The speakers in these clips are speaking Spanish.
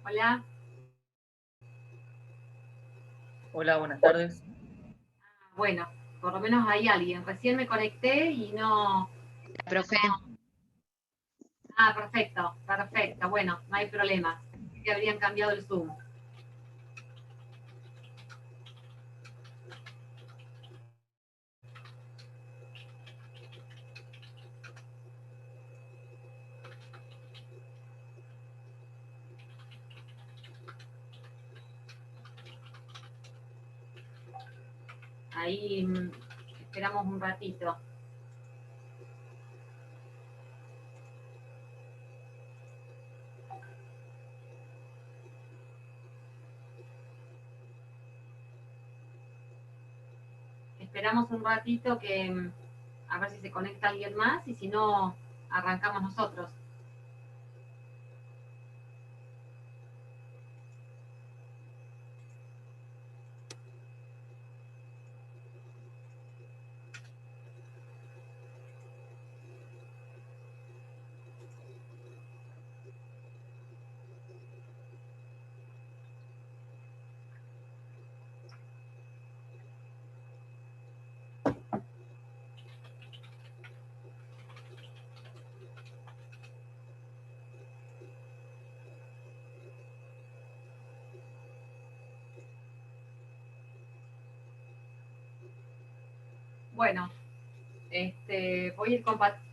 Hola. Hola, buenas tardes. Bueno, por lo menos hay alguien. Recién me conecté y no... La profe, Ah, perfecto, perfecto. Bueno, no hay problema. Que habrían cambiado el Zoom. Ahí esperamos un ratito. Esperamos un ratito que a ver si se conecta alguien más y si no, arrancamos nosotros. Bueno, voy a ir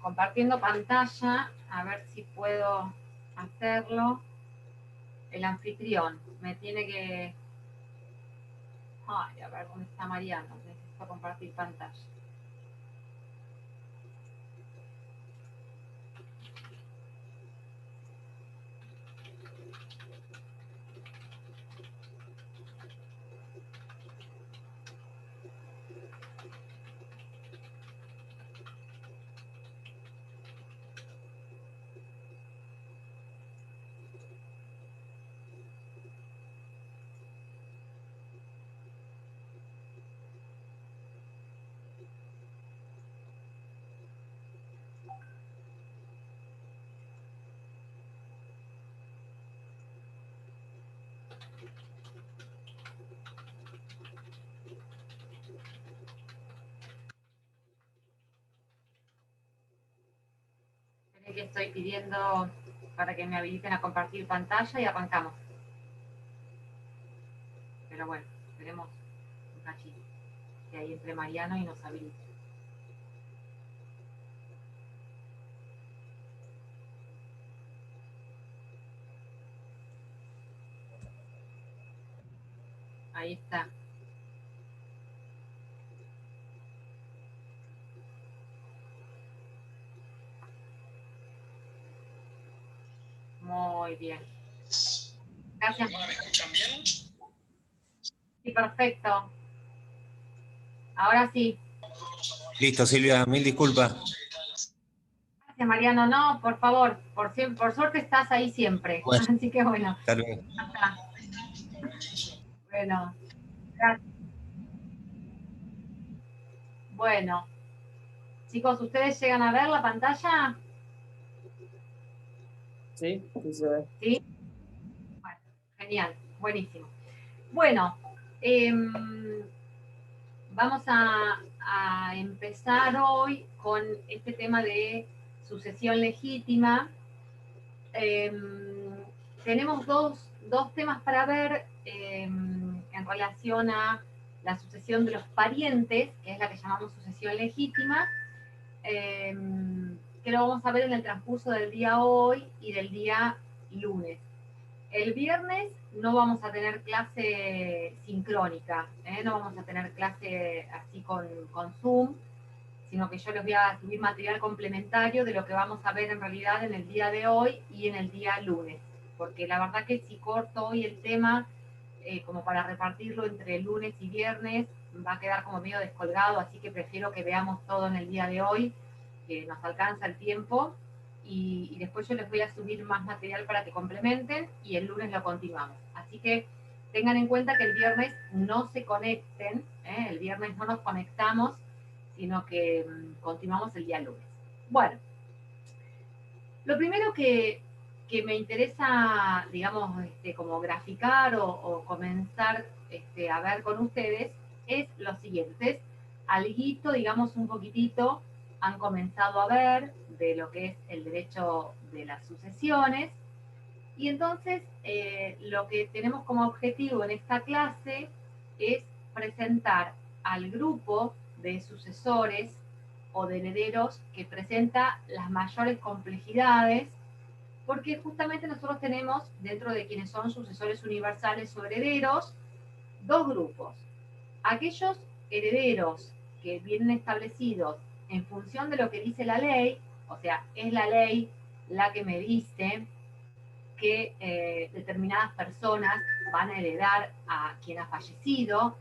compartiendo pantalla, a ver si puedo hacerlo. El anfitrión me tiene que... Ay, a ver, ¿dónde está Mariano? Necesito compartir pantalla. Que estoy pidiendo para que me habiliten a compartir pantalla y arrancamos. Pero bueno, esperemos un cachito que ahí entre Mariano y nos habilite. Ahí está. Muy bien. Gracias. ¿Me escuchan bien? Sí, perfecto. Ahora sí. Listo, Silvia, mil disculpas. Gracias, Mariano. No, por favor, por suerte estás ahí siempre. Bueno, Así que bueno. hasta luego. Hasta. Bueno, gracias. Bueno, chicos, ¿ustedes llegan a ver la pantalla? Sí, sí se ve. Sí. Bueno, genial, buenísimo. Bueno, eh, vamos a empezar hoy con este tema de sucesión legítima. Tenemos dos temas para ver en relación a la sucesión de los parientes, que es la que llamamos sucesión legítima, que lo vamos a ver en el transcurso del día hoy y del día lunes. El viernes no vamos a tener clase sincrónica, no vamos a tener clase así con Zoom, sino que yo les voy a subir material complementario de lo que vamos a ver en realidad en el día de hoy y en el día lunes. Porque la verdad que si corto hoy el tema, como para repartirlo entre lunes y viernes, va a quedar como medio descolgado, así que prefiero que veamos todo en el día de hoy, que nos alcanza el tiempo, y después yo les voy a subir más material para que complementen y el lunes lo continuamos. Así que tengan en cuenta que el viernes no se conecten, el viernes no nos conectamos, sino que continuamos el día lunes. Bueno, lo primero que que me interesa, digamos, como graficar o comenzar a ver con ustedes es lo siguiente. Ustedes, alguito, digamos, un poquitito, han comenzado a ver de lo que es el derecho de las sucesiones. Y entonces, lo que tenemos como objetivo en esta clase es presentar al grupo de sucesores o de herederos que presenta las mayores complejidades, porque justamente nosotros tenemos, dentro de quienes son sucesores universales o herederos, dos grupos. Aquellos herederos que vienen establecidos en función de lo que dice la ley, o sea, es la ley la que me dice que determinadas personas van a heredar a quien ha fallecido.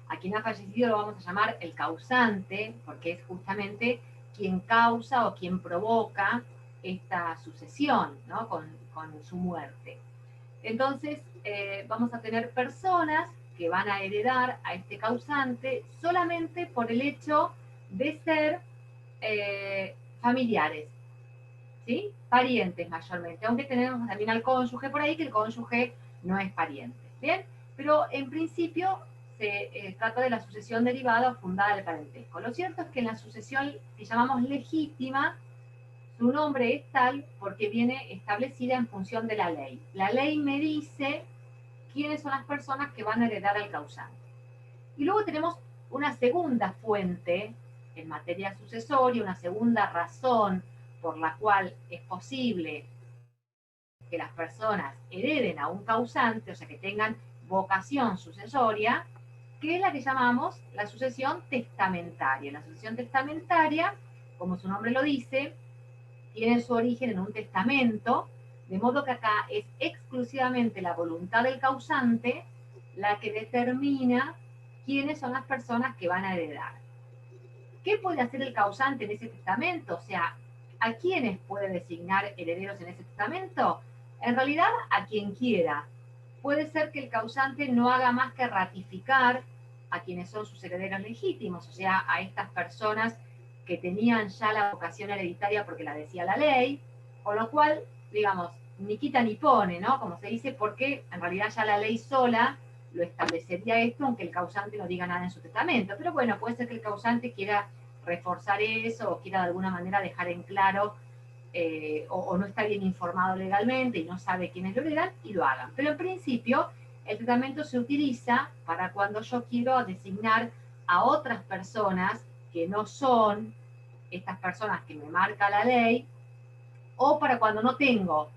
A quien ha fallecido lo vamos a llamar el causante, porque es justamente quien causa o quien provoca esta sucesión, ¿no? con su muerte. Entonces, vamos a tener personas que van a heredar a este causante solamente por el hecho de ser familiares, ¿sí? Parientes mayormente, aunque tenemos también al cónyuge por ahí, que el cónyuge no es pariente, ¿bien? Pero en principio se trata de la sucesión derivada o fundada del parentesco. Lo cierto es que en la sucesión que llamamos legítima, su nombre es tal porque viene establecida en función de la ley. La ley me dice quiénes son las personas que van a heredar al causante. Y luego tenemos una segunda fuente en materia sucesoria, una segunda razón por la cual es posible que las personas hereden a un causante, o sea, que tengan vocación sucesoria, que es la que llamamos la sucesión testamentaria. La sucesión testamentaria, como su nombre lo dice, tiene su origen en un testamento, de modo que acá es exclusivamente la voluntad del causante la que determina quiénes son las personas que van a heredar. ¿Qué puede hacer el causante en ese testamento? O sea, ¿a quiénes puede designar herederos en ese testamento? En realidad, a quien quiera. Puede ser que el causante no haga más que ratificar a quienes son sus herederos legítimos, o sea, a estas personas que tenían ya la vocación hereditaria porque la decía la ley, con lo cual, digamos, ni quita ni pone, ¿no? Como se dice, porque en realidad ya la ley sola lo establecería esto, aunque el causante no diga nada en su testamento. Pero bueno, puede ser que el causante quiera reforzar eso o quiera de alguna manera dejar en claro o no está bien informado legalmente y no sabe quiénes lo heredan y lo hagan. Pero en principio, el testamento se utiliza para cuando yo quiero designar a otras personas que no son estas personas que me marca la ley, o para cuando no tengo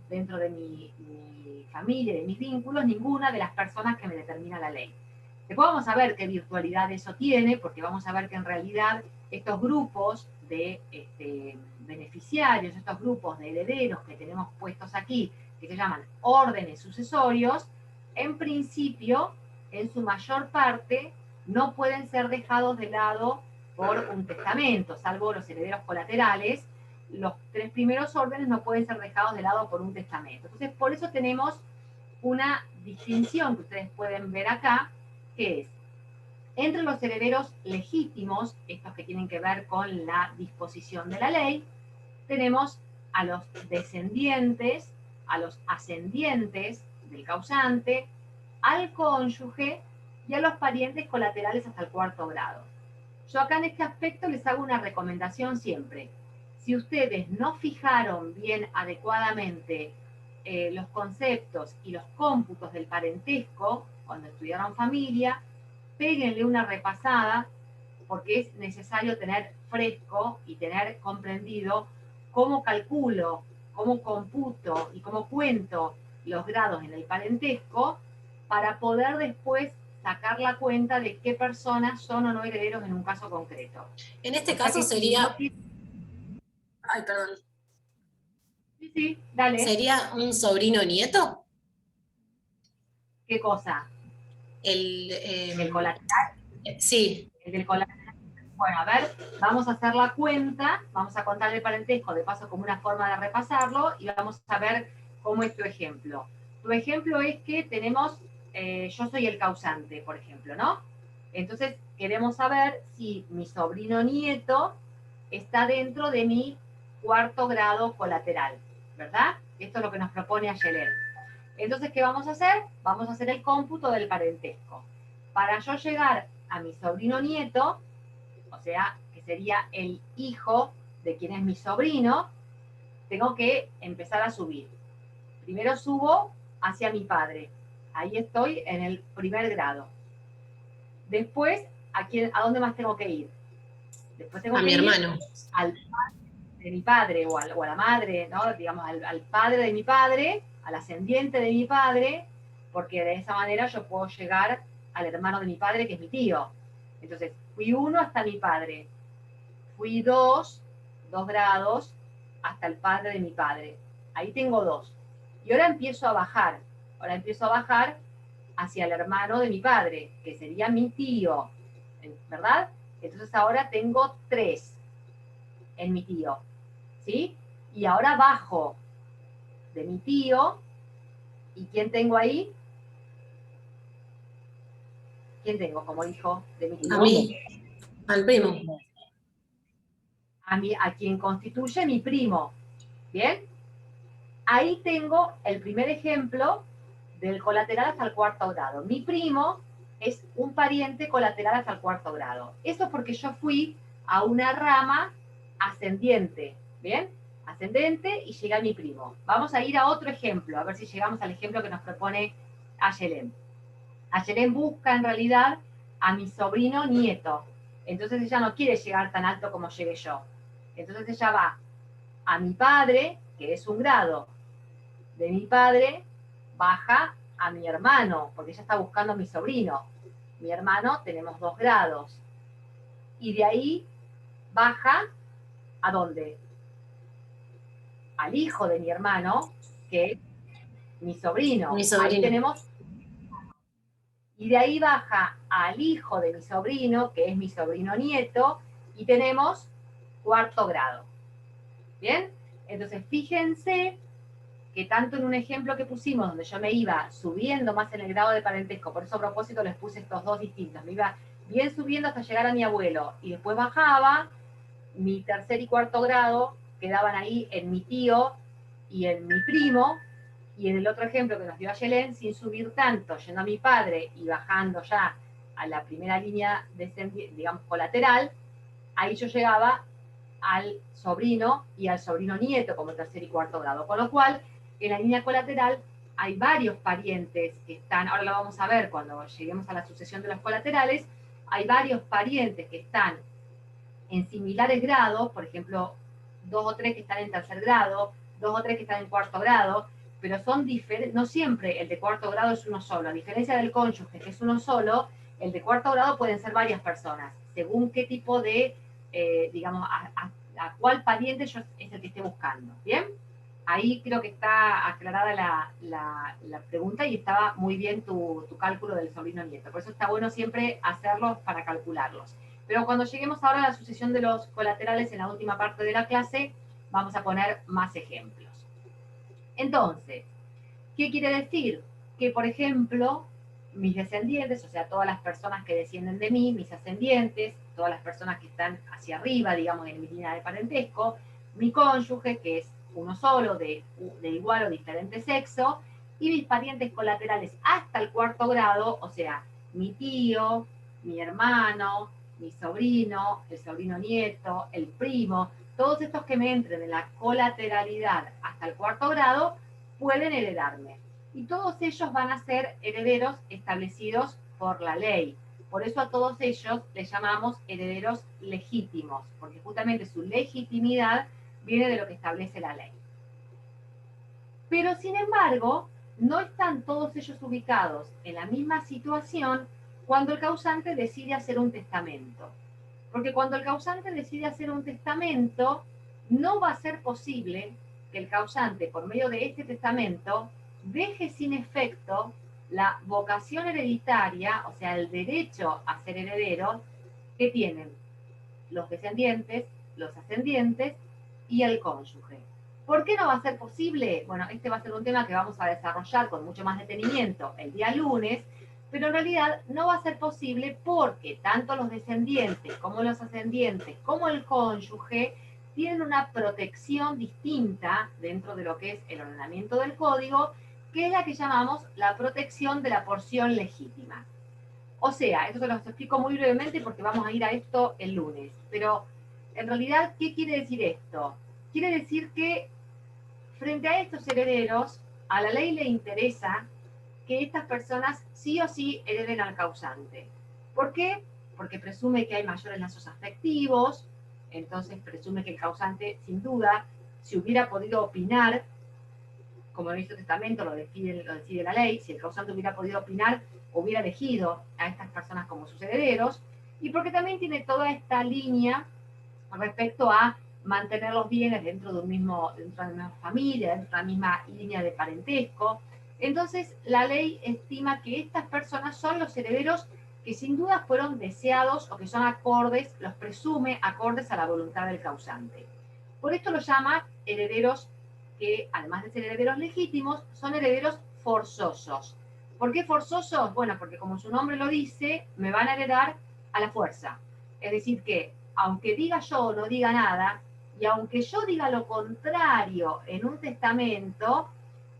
dentro de mi familia, de mis vínculos, ninguna de las personas que me determina la ley. Después vamos a ver qué virtualidad eso tiene, porque vamos a ver que en realidad estos grupos de beneficiarios, estos grupos de herederos que tenemos puestos aquí, que se llaman órdenes sucesorios, en principio, en su mayor parte, no pueden ser dejados de lado por un testamento, salvo los herederos colaterales. Los tres primeros órdenes no pueden ser dejados de lado por un testamento. Entonces, por eso tenemos una distinción que ustedes pueden ver acá, que es entre los herederos legítimos, estos que tienen que ver con la disposición de la ley, tenemos a los descendientes, a los ascendientes del causante, al cónyuge y a los parientes colaterales hasta el cuarto grado. Yo acá en este aspecto les hago una recomendación siempre. Si ustedes no fijaron bien adecuadamente los conceptos y los cómputos del parentesco cuando estudiaron familia, péguenle una repasada porque es necesario tener fresco y tener comprendido cómo calculo, cómo computo y cómo cuento los grados en el parentesco para poder después sacar la cuenta de qué personas son o no herederos en un caso concreto. En este caso sería... Ay, perdón. Sí, dale. ¿Sería un sobrino nieto? ¿Qué cosa? ¿El colateral? Sí. El del colateral. Bueno, a ver, vamos a hacer la cuenta, vamos a contar el parentesco, de paso como una forma de repasarlo, y vamos a ver cómo es tu ejemplo. Tu ejemplo es que tenemos, yo soy el causante, por ejemplo, ¿no? Entonces, queremos saber si mi sobrino nieto está dentro de mi cuarto grado colateral, ¿verdad? Esto es lo que nos propone Ayelen. Entonces, ¿qué vamos a hacer? Vamos a hacer el cómputo del parentesco. Para yo llegar a mi sobrino nieto, o sea, que sería el hijo de quien es mi sobrino, tengo que empezar a subir. Primero subo hacia mi padre. Ahí estoy en el primer grado. Después, ¿a dónde más tengo que ir? Después tengo A que mi ir hermano. al padre de mi padre o a la madre, ¿no? Digamos, al padre de mi padre, al ascendiente de mi padre, porque de esa manera yo puedo llegar al hermano de mi padre, que es mi tío. Entonces, fui 1 hasta mi padre. Fui 2 grados, hasta el padre de mi padre. Ahí tengo 2. Y ahora empiezo a bajar. Ahora empiezo a bajar hacia el hermano de mi padre, que sería mi tío, ¿verdad? Entonces ahora tengo 3 en mi tío, ¿sí? Y ahora bajo de mi tío, ¿y quién tengo ahí? ¿Quién tengo como hijo de mi tío? A mí. Al primo. A quien constituye mi primo, ¿bien? Ahí tengo el primer ejemplo del colateral hasta el 4º grado. Mi primo es un pariente colateral hasta el 4º grado. Eso es porque yo fui a una rama ascendiente, ¿bien? Ascendente y llegué a mi primo. Vamos a ir a otro ejemplo, a ver si llegamos al ejemplo que nos propone Ayelen. Ayelen busca en realidad a mi sobrino nieto. Entonces ella no quiere llegar tan alto como llegué yo. Entonces ella va a mi padre, que es un grado. De mi padre baja a mi hermano, porque ella está buscando a mi sobrino. Mi hermano tenemos 2 grados. Y de ahí baja, ¿a dónde? Al hijo de mi hermano, que es mi sobrino. Mi Ahí sobrino. tenemos. Y de ahí baja al hijo de mi sobrino, que es mi sobrino nieto, y tenemos 4º grado. ¿Bien? Entonces, fíjense que tanto en un ejemplo que pusimos, donde yo me iba subiendo más en el grado de parentesco, por eso a propósito les puse estos 2 distintos, me iba bien subiendo hasta llegar a mi abuelo, y después bajaba, mi 3er y 4º grado quedaban ahí en mi tío y en mi primo, y en el otro ejemplo que nos dio Ayelen, sin subir tanto, yendo a mi padre y bajando ya a la primera línea, digamos, colateral, ahí yo llegaba al sobrino y al sobrino nieto como 3er y 4º grado, con lo cual en la línea colateral hay varios parientes que están, ahora lo vamos a ver cuando lleguemos a la sucesión de los colaterales, hay varios parientes que están en similares grados, por ejemplo, 2 o 3 que están en 3er grado, 2 o 3 que están en 4º grado, pero son diferentes, no siempre el de 4º grado es uno solo, a diferencia del cónyuge que es uno solo, el de 4º grado pueden ser varias personas, según qué tipo de, digamos, a cuál pariente yo es el que esté buscando, ¿bien? Ahí creo que está aclarada la pregunta y estaba muy bien tu cálculo del sobrino nieto. Por eso está bueno siempre hacerlos para calcularlos. Pero cuando lleguemos ahora a la sucesión de los colaterales en la última parte de la clase, vamos a poner más ejemplos. Entonces, ¿qué quiere decir? Que, por ejemplo, mis descendientes, o sea, todas las personas que descienden de mí, mis ascendientes, todas las personas que están hacia arriba, digamos, en mi línea de parentesco, mi cónyuge, que es uno solo, de igual o diferente sexo, y mis parientes colaterales hasta el 4º grado, o sea, mi tío, mi hermano, mi sobrino, el sobrino nieto, el primo, todos estos que me entren en la colateralidad hasta el 4º grado, pueden heredarme. Y todos ellos van a ser herederos establecidos por la ley. Por eso a todos ellos les llamamos herederos legítimos, porque justamente su legitimidad viene de lo que establece la ley. Pero sin embargo, no están todos ellos ubicados en la misma situación cuando el causante decide hacer un testamento. Porque cuando el causante decide hacer un testamento, no va a ser posible que el causante, por medio de este testamento, deje sin efecto la vocación hereditaria, o sea, el derecho a ser heredero, que tienen los descendientes, los ascendientes y el cónyuge. ¿Por qué no va a ser posible? Bueno, este va a ser un tema que vamos a desarrollar con mucho más detenimiento el día lunes, pero en realidad no va a ser posible porque tanto los descendientes como los ascendientes como el cónyuge tienen una protección distinta dentro de lo que es el ordenamiento del código, que es la que llamamos la protección de la porción legítima. O sea, esto se los explico muy brevemente porque vamos a ir a esto el lunes. Pero, en realidad, ¿qué quiere decir esto? Quiere decir que, frente a estos herederos, a la ley le interesa que estas personas sí o sí hereden al causante. ¿Por qué? Porque presume que hay mayores lazos afectivos, entonces presume que el causante, sin duda, si hubiera podido opinar, como en este testamento lo decide la ley, si el causante hubiera podido opinar, hubiera elegido a estas personas como sus herederos, y porque también tiene toda esta línea respecto a mantener los bienes dentro de una misma familia, dentro de una misma línea de parentesco. Entonces, la ley estima que estas personas son los herederos que sin duda fueron deseados o que son acordes, los presume acordes a la voluntad del causante. Por esto lo llama herederos que, además de ser herederos legítimos, son herederos forzosos. ¿Por qué forzosos? Bueno, porque como su nombre lo dice, me van a heredar a la fuerza. Es decir que, aunque diga yo o no diga nada, y aunque yo diga lo contrario en un testamento,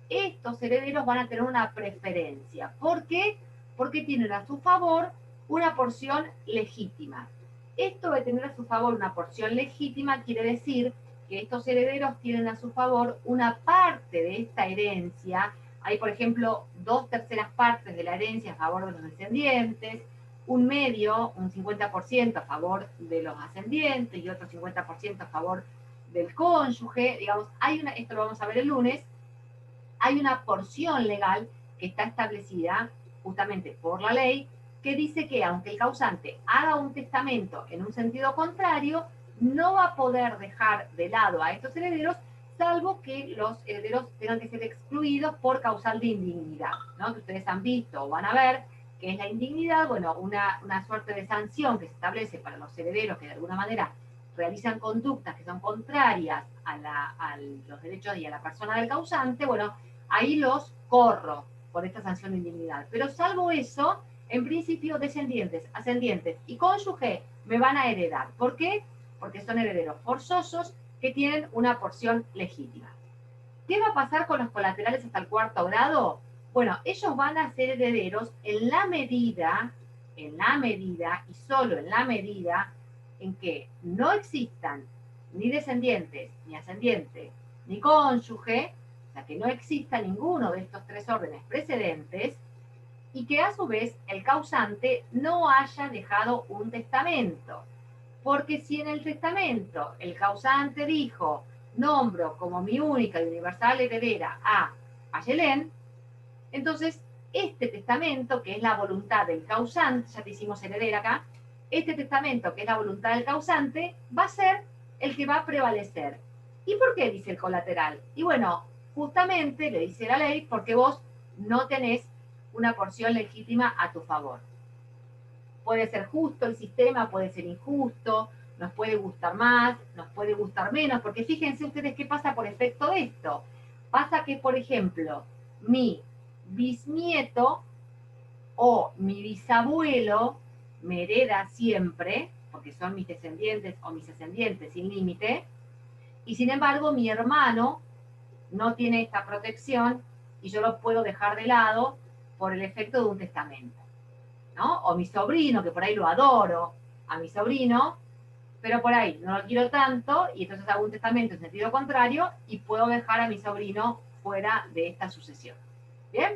estos herederos van a tener una preferencia. ¿Por qué? Porque tienen a su favor una porción legítima. Esto de tener a su favor una porción legítima quiere decir que estos herederos tienen a su favor una parte de esta herencia. Hay, por ejemplo, 2/3 partes de la herencia a favor de los descendientes, un medio, un 50% a favor de los ascendientes y otro 50% a favor del cónyuge. Digamos, esto lo vamos a ver el lunes, hay una porción legal que está establecida justamente por la ley que dice que aunque el causante haga un testamento en un sentido contrario, no va a poder dejar de lado a estos herederos, salvo que los herederos tengan que ser excluidos por causal de indignidad, ¿no? Que ustedes han visto o van a ver, que es la indignidad, bueno, una suerte de sanción que se establece para los herederos que de alguna manera realizan conductas que son contrarias a los derechos y a la persona del causante. Bueno, ahí los corro por esta sanción de indignidad. Pero salvo eso, en principio descendientes, ascendientes y cónyuge me van a heredar. ¿Por qué? Porque son herederos forzosos que tienen una porción legítima. ¿Qué va a pasar con los colaterales hasta el 4º grado? Bueno, ellos van a ser herederos en la medida y solo en la medida en que no existan ni descendientes, ni ascendientes, ni cónyuge, o sea, que no exista ninguno de estos 3 órdenes precedentes, y que a su vez el causante no haya dejado un testamento. Porque si en el testamento el causante dijo, nombro como mi única y universal heredera a Ayelén, entonces este testamento, que es la voluntad del causante, ya te hicimos heredera acá, este testamento, que es la voluntad del causante, va a ser el que va a prevalecer. ¿Y por qué dice el colateral? Y bueno, justamente le dice la ley porque vos no tenés una porción legítima a tu favor. Puede ser justo el sistema, puede ser injusto, nos puede gustar más, nos puede gustar menos, porque fíjense ustedes qué pasa por efecto de esto. Pasa que, por ejemplo, mi bisnieto o mi bisabuelo me hereda siempre, porque son mis descendientes o mis ascendientes sin límite, y sin embargo mi hermano no tiene esta protección y yo lo puedo dejar de lado por el efecto de un testamento, ¿no? O mi sobrino, que por ahí lo adoro, a mi sobrino, pero por ahí no lo quiero tanto y entonces hago un testamento en sentido contrario y puedo dejar a mi sobrino fuera de esta sucesión. ¿Bien?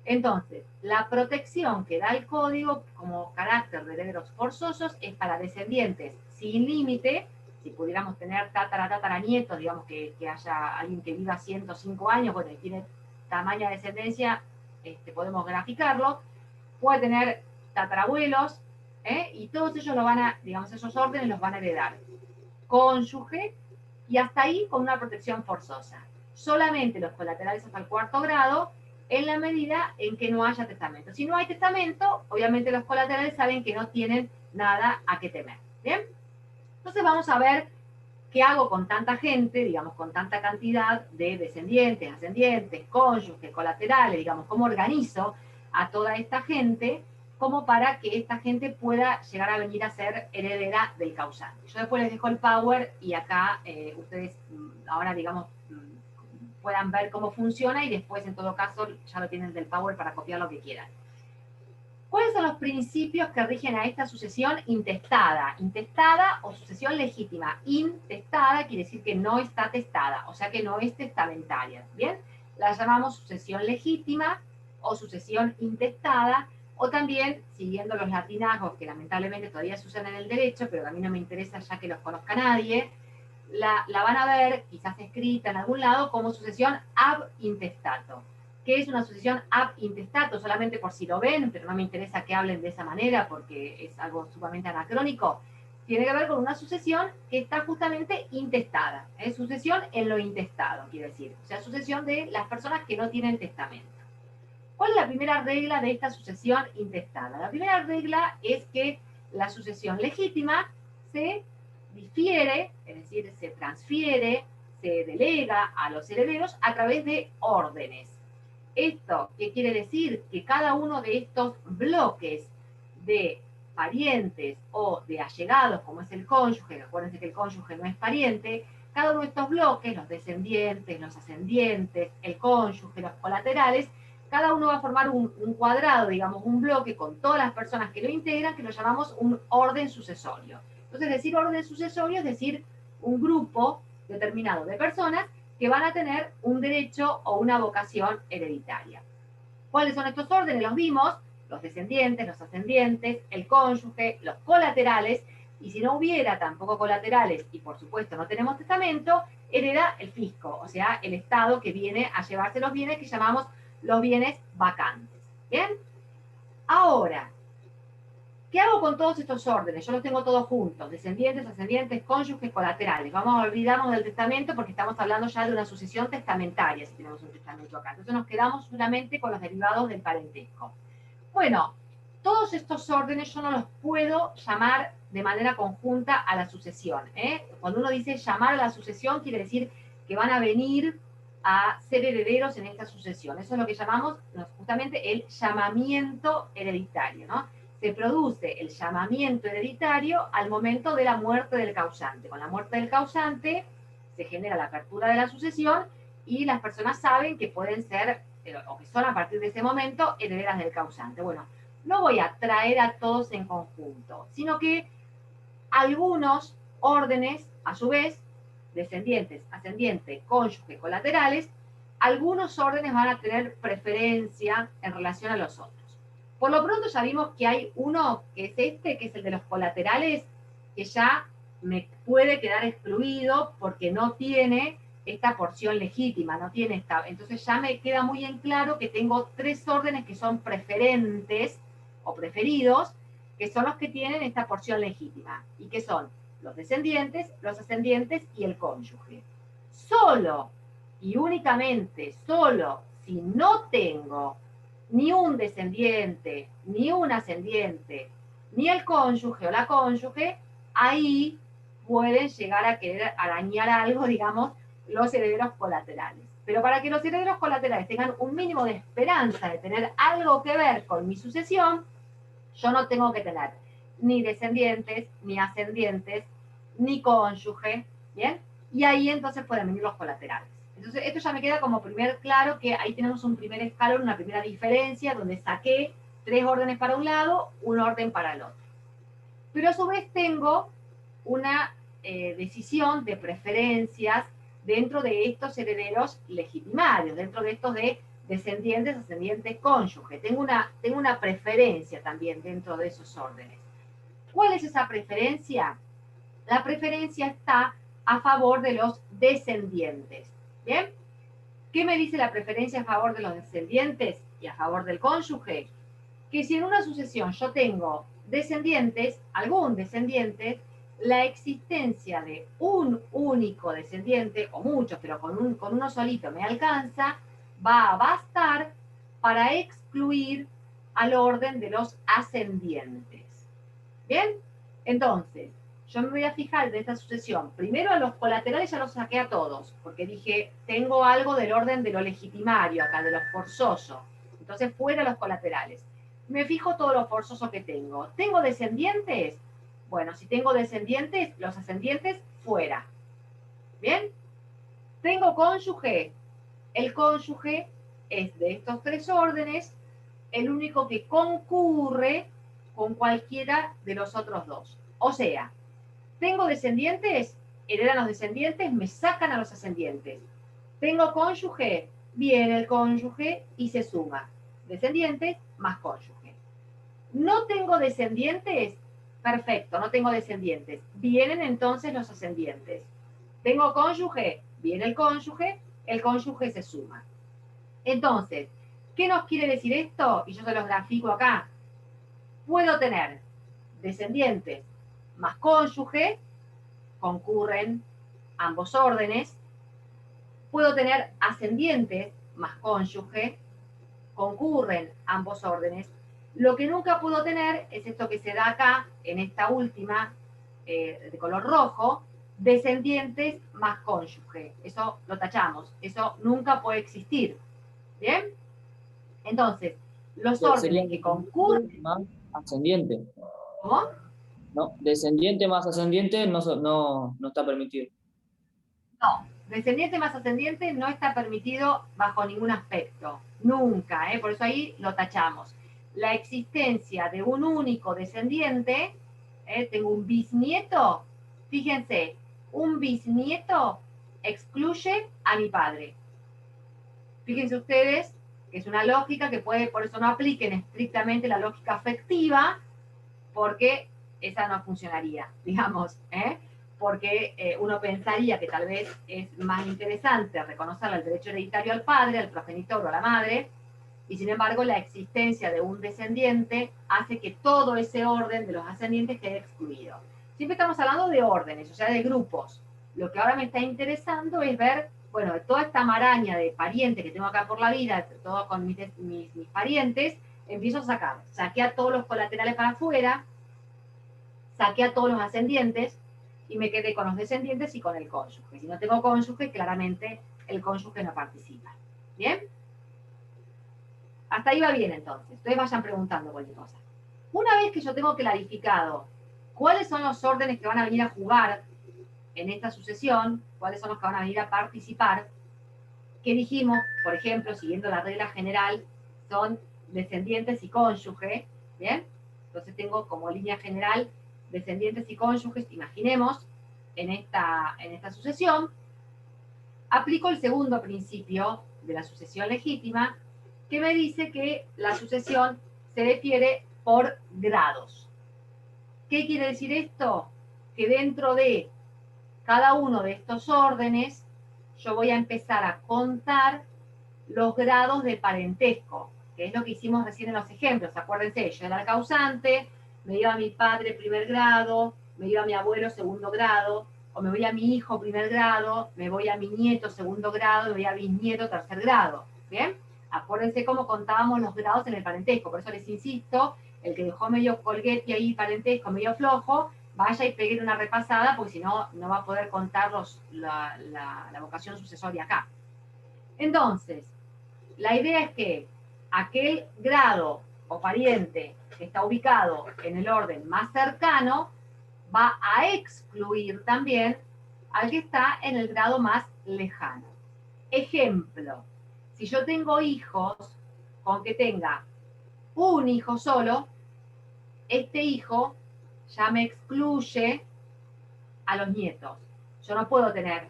Entonces, la protección que da el código como carácter de herederos forzosos es para descendientes sin límite. Si pudiéramos tener tataranietos, digamos que haya alguien que viva 105 años, bueno, y tiene tamaña descendencia, podemos graficarlo. Puede tener tatarabuelos, y todos ellos lo van a, digamos, esos órdenes los van a heredar. Cónyuge, y hasta ahí con una protección forzosa. Solamente los colaterales hasta el 4º grado, en la medida en que no haya testamento. Si no hay testamento, obviamente los colaterales saben que no tienen nada a qué temer. ¿Bien? Entonces vamos a ver qué hago con tanta gente, digamos, con tanta cantidad de descendientes, ascendientes, cónyuges, colaterales, digamos, cómo organizo a toda esta gente como para que esta gente pueda llegar a venir a ser heredera del causante. Yo después les dejo el power y acá ustedes ahora, digamos, puedan ver cómo funciona y después, en todo caso, ya lo tienen del power para copiar lo que quieran. ¿Cuáles son los principios que rigen a esta sucesión intestada? Intestada o sucesión legítima. Intestada quiere decir que no está testada, o sea que no es testamentaria. ¿Bien? La llamamos sucesión legítima o sucesión intestada, o también, siguiendo los latinazgos que lamentablemente todavía se usan en el derecho, pero que a mí no me interesa ya que los conozca nadie, la van a ver, quizás escrita en algún lado, como sucesión ab intestato. ¿Qué es una sucesión ab intestato? Solamente por si lo ven, pero no me interesa que hablen de esa manera porque es algo sumamente anacrónico. Tiene que ver con una sucesión que está justamente intestada. Es sucesión en lo intestado, quiere decir. O sea, sucesión de las personas que no tienen testamento. ¿Cuál es la primera regla de esta sucesión intestada? La primera regla es que la sucesión legítima se difiere, es decir, se transfiere, se delega a los herederos a través de órdenes. ¿Esto qué quiere decir? Que cada uno de estos bloques de parientes o de allegados, como es el cónyuge, acuérdense que el cónyuge no es pariente, cada uno de estos bloques, los descendientes, los ascendientes, el cónyuge, los colaterales, cada uno va a formar un cuadrado, digamos, un bloque con todas las personas que lo integran, que lo llamamos un orden sucesorio. Entonces, decir orden sucesorio es decir un grupo determinado de personas que van a tener un derecho o una vocación hereditaria. ¿Cuáles son estos órdenes? Los vimos, los descendientes, los ascendientes, el cónyuge, los colaterales, y si no hubiera tampoco colaterales y por supuesto no tenemos testamento, hereda el fisco, o sea, el Estado que viene a llevarse los bienes que llamamos los bienes vacantes. ¿Bien? Ahora, ¿qué hago con todos estos órdenes? Yo los tengo todos juntos, descendientes, ascendientes, cónyuges, colaterales. Vamos a olvidarnos del testamento porque estamos hablando ya de una sucesión testamentaria, si tenemos un testamento acá. Entonces nos quedamos solamente con los derivados del parentesco. Bueno, todos estos órdenes yo no los puedo llamar de manera conjunta a la sucesión. Cuando uno dice llamar a la sucesión, quiere decir que van a venir a ser herederos en esta sucesión. Eso es lo que llamamos justamente el llamamiento hereditario, ¿no? Se produce el llamamiento hereditario al momento de la muerte del causante. Con la muerte del causante se genera la apertura de la sucesión y las personas saben que pueden ser, o que son a partir de ese momento, herederas del causante. Bueno, no voy a traer a todos en conjunto, sino que algunos órdenes, a su vez, descendientes, ascendientes, cónyuges, colaterales, algunos órdenes van a tener preferencia en relación a los otros. Por lo pronto ya vimos que hay uno que es este, que es el de los colaterales, que ya me puede quedar excluido porque no tiene esta porción legítima, no tiene esta. Entonces ya me queda muy en claro que tengo tres órdenes que son preferentes o preferidos, que son los que tienen esta porción legítima, y que son los descendientes, los ascendientes y el cónyuge. Solo y únicamente, solo si no tengo ni un descendiente, ni un ascendiente, ni el cónyuge o la cónyuge, ahí pueden llegar a querer arañar algo, digamos, los herederos colaterales. Pero para que los herederos colaterales tengan un mínimo de esperanza de tener algo que ver con mi sucesión, yo no tengo que tener ni descendientes, ni ascendientes, ni cónyuge, ¿bien? Y ahí entonces pueden venir los colaterales. Entonces, esto ya me queda como primer claro que ahí tenemos un primer escalón, una primera diferencia, donde saqué tres órdenes para un lado, un orden para el otro. Pero a su vez tengo una decisión de preferencias dentro de estos herederos legitimarios, dentro de estos de descendientes, ascendientes, cónyuge. Tengo una preferencia también dentro de esos órdenes. ¿Cuál es esa preferencia? La preferencia está a favor de los descendientes. ¿Bien? ¿Qué me dice la preferencia a favor de los descendientes y a favor del cónyuge? Que si en una sucesión yo tengo descendientes, algún descendiente, la existencia de un único descendiente, o muchos, pero con uno solito me alcanza, va a bastar para excluir al orden de los ascendientes. ¿Bien? Entonces, yo me voy a fijar de esta sucesión. Primero a los colaterales ya los saqué a todos, porque dije, tengo algo del orden de lo legitimario acá, de lo forzoso. Entonces, fuera los colaterales. me fijo todo lo forzoso que tengo. ¿Tengo descendientes? Bueno, si tengo descendientes, los ascendientes fuera. ¿Bien? Tengo cónyuge. El cónyuge es de estos tres órdenes el único que concurre con cualquiera de los otros dos. O sea, tengo descendientes, heredan los descendientes, me sacan a los ascendientes. Tengo cónyuge, viene el cónyuge y se suma. Descendientes más cónyuge. No tengo descendientes, perfecto, no tengo descendientes. Vienen entonces los ascendientes. Tengo cónyuge, viene el cónyuge se suma. Entonces, ¿qué nos quiere decir esto? Y yo se los grafico acá. Puedo tener descendientes más cónyuge, concurren ambos órdenes. Puedo tener ascendientes más cónyuge, concurren ambos órdenes. Lo que nunca puedo tener es esto que se da acá, en esta última, de color rojo, descendientes más cónyuge. Eso lo tachamos. Eso nunca puede existir. ¿Bien? Entonces, los órdenes que concurren... Más ascendiente. ¿Cómo? No, descendiente más ascendiente no está permitido. No, descendiente más ascendiente no está permitido bajo ningún aspecto. Nunca, ¿eh? Por eso ahí lo tachamos. La existencia de un único descendiente, tengo un bisnieto, fíjense, un bisnieto excluye a mi padre. Fíjense ustedes que es una lógica que puede, por eso no apliquen estrictamente la lógica afectiva, porque esa no funcionaría, digamos, porque uno pensaría que tal vez es más interesante reconocer el derecho hereditario al padre, al progenitor o a la madre, y sin embargo la existencia de un descendiente hace que todo ese orden de los ascendientes quede excluido. Siempre estamos hablando de órdenes, o sea, de grupos. Lo que ahora me está interesando es ver, bueno, de toda esta maraña de parientes que tengo acá por la vida, todo con mis parientes, empiezo a sacar. Saqué a todos los colaterales para afuera, saqué a todos los ascendientes y me quedé con los descendientes y con el cónyuge. Si no tengo cónyuge, claramente el cónyuge no participa. ¿Bien? Hasta ahí va bien entonces. Ustedes vayan preguntando cualquier cosa. Una vez que yo tengo clarificado cuáles son los órdenes que van a venir a jugar en esta sucesión, cuáles son los que van a venir a participar, que dijimos, por ejemplo, siguiendo la regla general, son descendientes y cónyuge, ¿bien? Entonces tengo como línea general descendientes y cónyuges, imaginemos, en esta sucesión. Aplico el segundo principio de la sucesión legítima, que me dice que la sucesión se refiere por grados. ¿Qué quiere decir esto? Que dentro de cada uno de estos órdenes, yo voy a empezar a contar los grados de parentesco, que es lo que hicimos recién en los ejemplos. Acuérdense, yo era el causante, me iba a mi padre primer grado, me iba a mi abuelo segundo grado, o me voy a mi hijo primer grado, me voy a mi nieto segundo grado, me voy a bisnieto tercer grado. ¿Bien? Acuérdense cómo contábamos los grados en el parentesco. Por eso les insisto, el que dejó medio colguete ahí, parentesco, medio flojo, vaya y pegue una repasada, porque si no, no va a poder contar la vocación sucesoria acá. Entonces, la idea es que aquel grado o pariente que está ubicado en el orden más cercano va a excluir también al que está en el grado más lejano. Ejemplo, si yo tengo hijos, con que tenga un hijo solo, este hijo ya me excluye a los nietos. Yo no puedo tener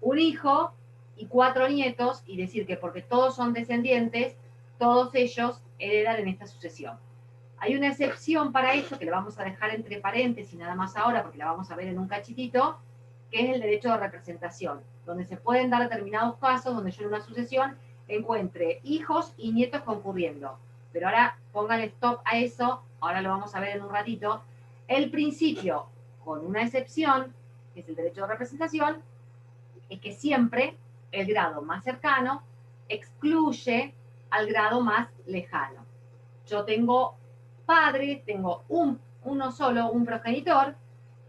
un hijo y 4 nietos y decir que porque todos son descendientes, todos ellos heredan en esta sucesión. Hay una excepción para esto que la vamos a dejar entre paréntesis nada más ahora porque la vamos a ver en un cachitito, que es el derecho de representación, donde se pueden dar determinados casos donde yo en una sucesión encuentre hijos y nietos concurriendo. Pero ahora pongan stop a eso, ahora lo vamos a ver en un ratito. El principio, con una excepción, que es el derecho de representación, es que siempre el grado más cercano excluye al grado más lejano. Yo tengo padre, tengo uno solo, un progenitor,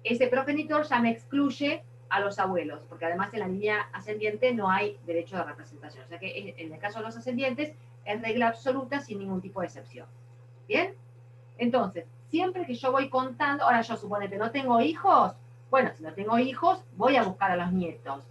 ese progenitor ya me excluye a los abuelos, porque además en la línea ascendiente no hay derecho de representación. O sea que en el caso de los ascendientes es regla absoluta sin ningún tipo de excepción. ¿Bien? Entonces, siempre que yo voy contando, ahora yo suponete no tengo hijos, bueno, si no tengo hijos, voy a buscar a los nietos,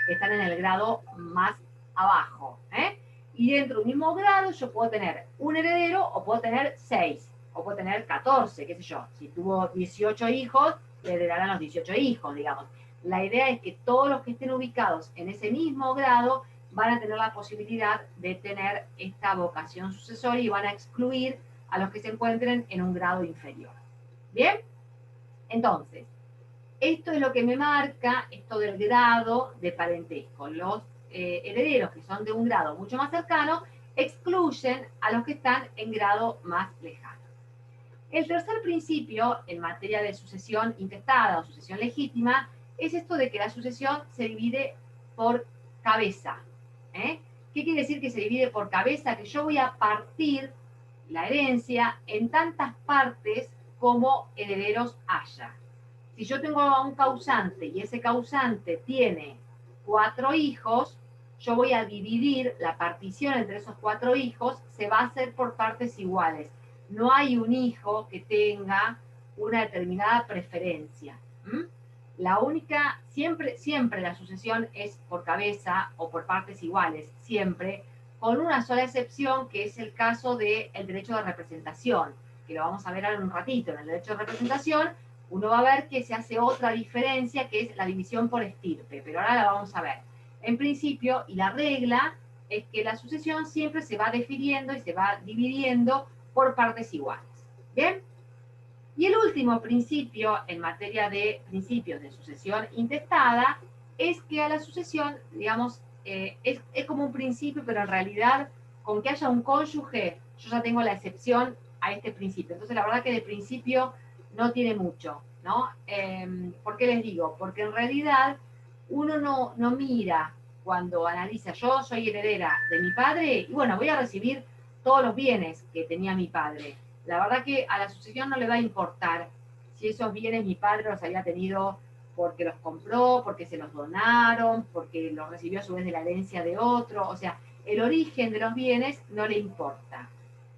que están en el grado más abajo, ¿eh? Y dentro del mismo grado yo puedo tener un heredero o puedo tener 6, o puedo tener 14, qué sé yo. Si tuvo 18 hijos, le heredarán los 18 hijos, digamos. La idea es que todos los que estén ubicados en ese mismo grado van a tener la posibilidad de tener esta vocación sucesoria y van a excluir a los que se encuentren en un grado inferior. ¿Bien? Entonces, esto es lo que me marca esto del grado de parentesco. Los herederos que son de un grado mucho más cercano excluyen a los que están en grado más lejano. El tercer principio en materia de sucesión intestada o sucesión legítima es esto de que la sucesión se divide por cabeza. ¿Eh? ¿Qué quiere decir que se divide por cabeza? Que yo voy a partir la herencia en tantas partes como herederos haya. Si yo tengo a un causante y ese causante tiene 4 hijos, yo voy a dividir la partición entre esos 4 hijos, se va a hacer por partes iguales. No hay un hijo que tenga una determinada preferencia. La única, siempre la sucesión es por cabeza o por partes iguales, siempre, con una sola excepción, que es el caso del derecho de representación, que lo vamos a ver ahora en un ratito. En el derecho de representación, uno va a ver que se hace otra diferencia, que es la división por estirpe, pero ahora la vamos a ver. En principio, y la regla, es que la sucesión siempre se va definiendo y se va dividiendo por partes iguales. ¿Bien? Y el último principio en materia de principios de sucesión intestada es que a la sucesión, digamos, es como un principio, pero en realidad con que haya un cónyuge, yo ya tengo la excepción a este principio. Entonces, la verdad que de principio no tiene mucho, ¿no? ¿Por qué les digo? Porque en realidad uno no mira cuando analiza, yo soy heredera de mi padre y bueno, voy a recibir todos los bienes que tenía mi padre. La verdad que a la sucesión no le va a importar si esos bienes mi padre los había tenido porque los compró, porque se los donaron, porque los recibió a su vez de la herencia de otro. O sea, el origen de los bienes no le importa.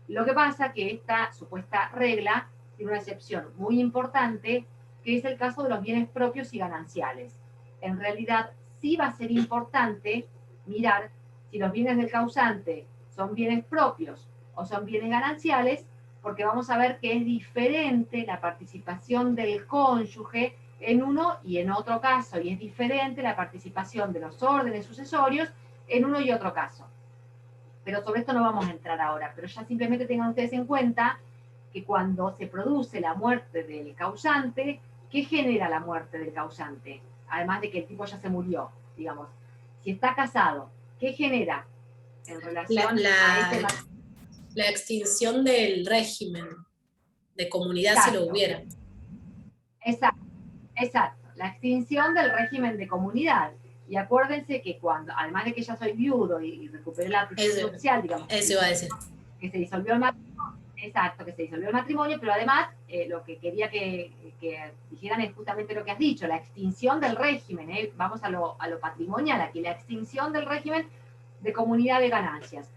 Lo que pasa que esta supuesta regla tiene una excepción muy importante, que es el caso de los bienes propios y gananciales. En realidad, sí va a ser importante mirar si los bienes del causante son bienes propios o son bienes gananciales, porque vamos a ver que es diferente la participación del cónyuge en uno y en otro caso, y es diferente la participación de los órdenes sucesorios en uno y otro caso. Pero sobre esto no vamos a entrar ahora, pero ya simplemente tengan ustedes en cuenta que cuando se produce la muerte del causante, ¿qué genera la muerte del causante? Además de que el tipo ya se murió, digamos. Si está casado, ¿qué genera en relación a ese matrimonio? La extinción del régimen de comunidad, Exacto. si lo hubiera. Exacto, la extinción del régimen de comunidad. Y acuérdense que cuando, además de que ya soy viudo y recuperé la protección social, digamos, eso iba a decir, que se disolvió el matrimonio, exacto, que se disolvió el matrimonio, pero además lo que quería que dijeran es justamente lo que has dicho, la extinción del régimen, vamos a lo patrimonial aquí, la extinción del régimen de comunidad de ganancias.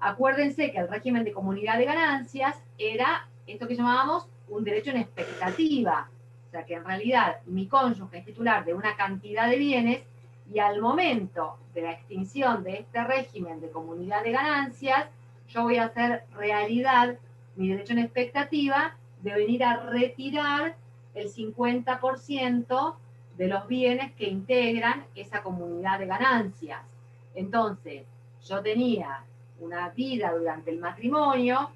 Acuérdense que el régimen de comunidad de ganancias era esto que llamábamos un derecho en expectativa, o sea que en realidad mi cónyuge es titular de una cantidad de bienes y al momento de la extinción de este régimen de comunidad de ganancias, yo voy a hacer realidad mi derecho en expectativa de venir a retirar el 50% de los bienes que integran esa comunidad de ganancias. Entonces, yo tenía una vida durante el matrimonio,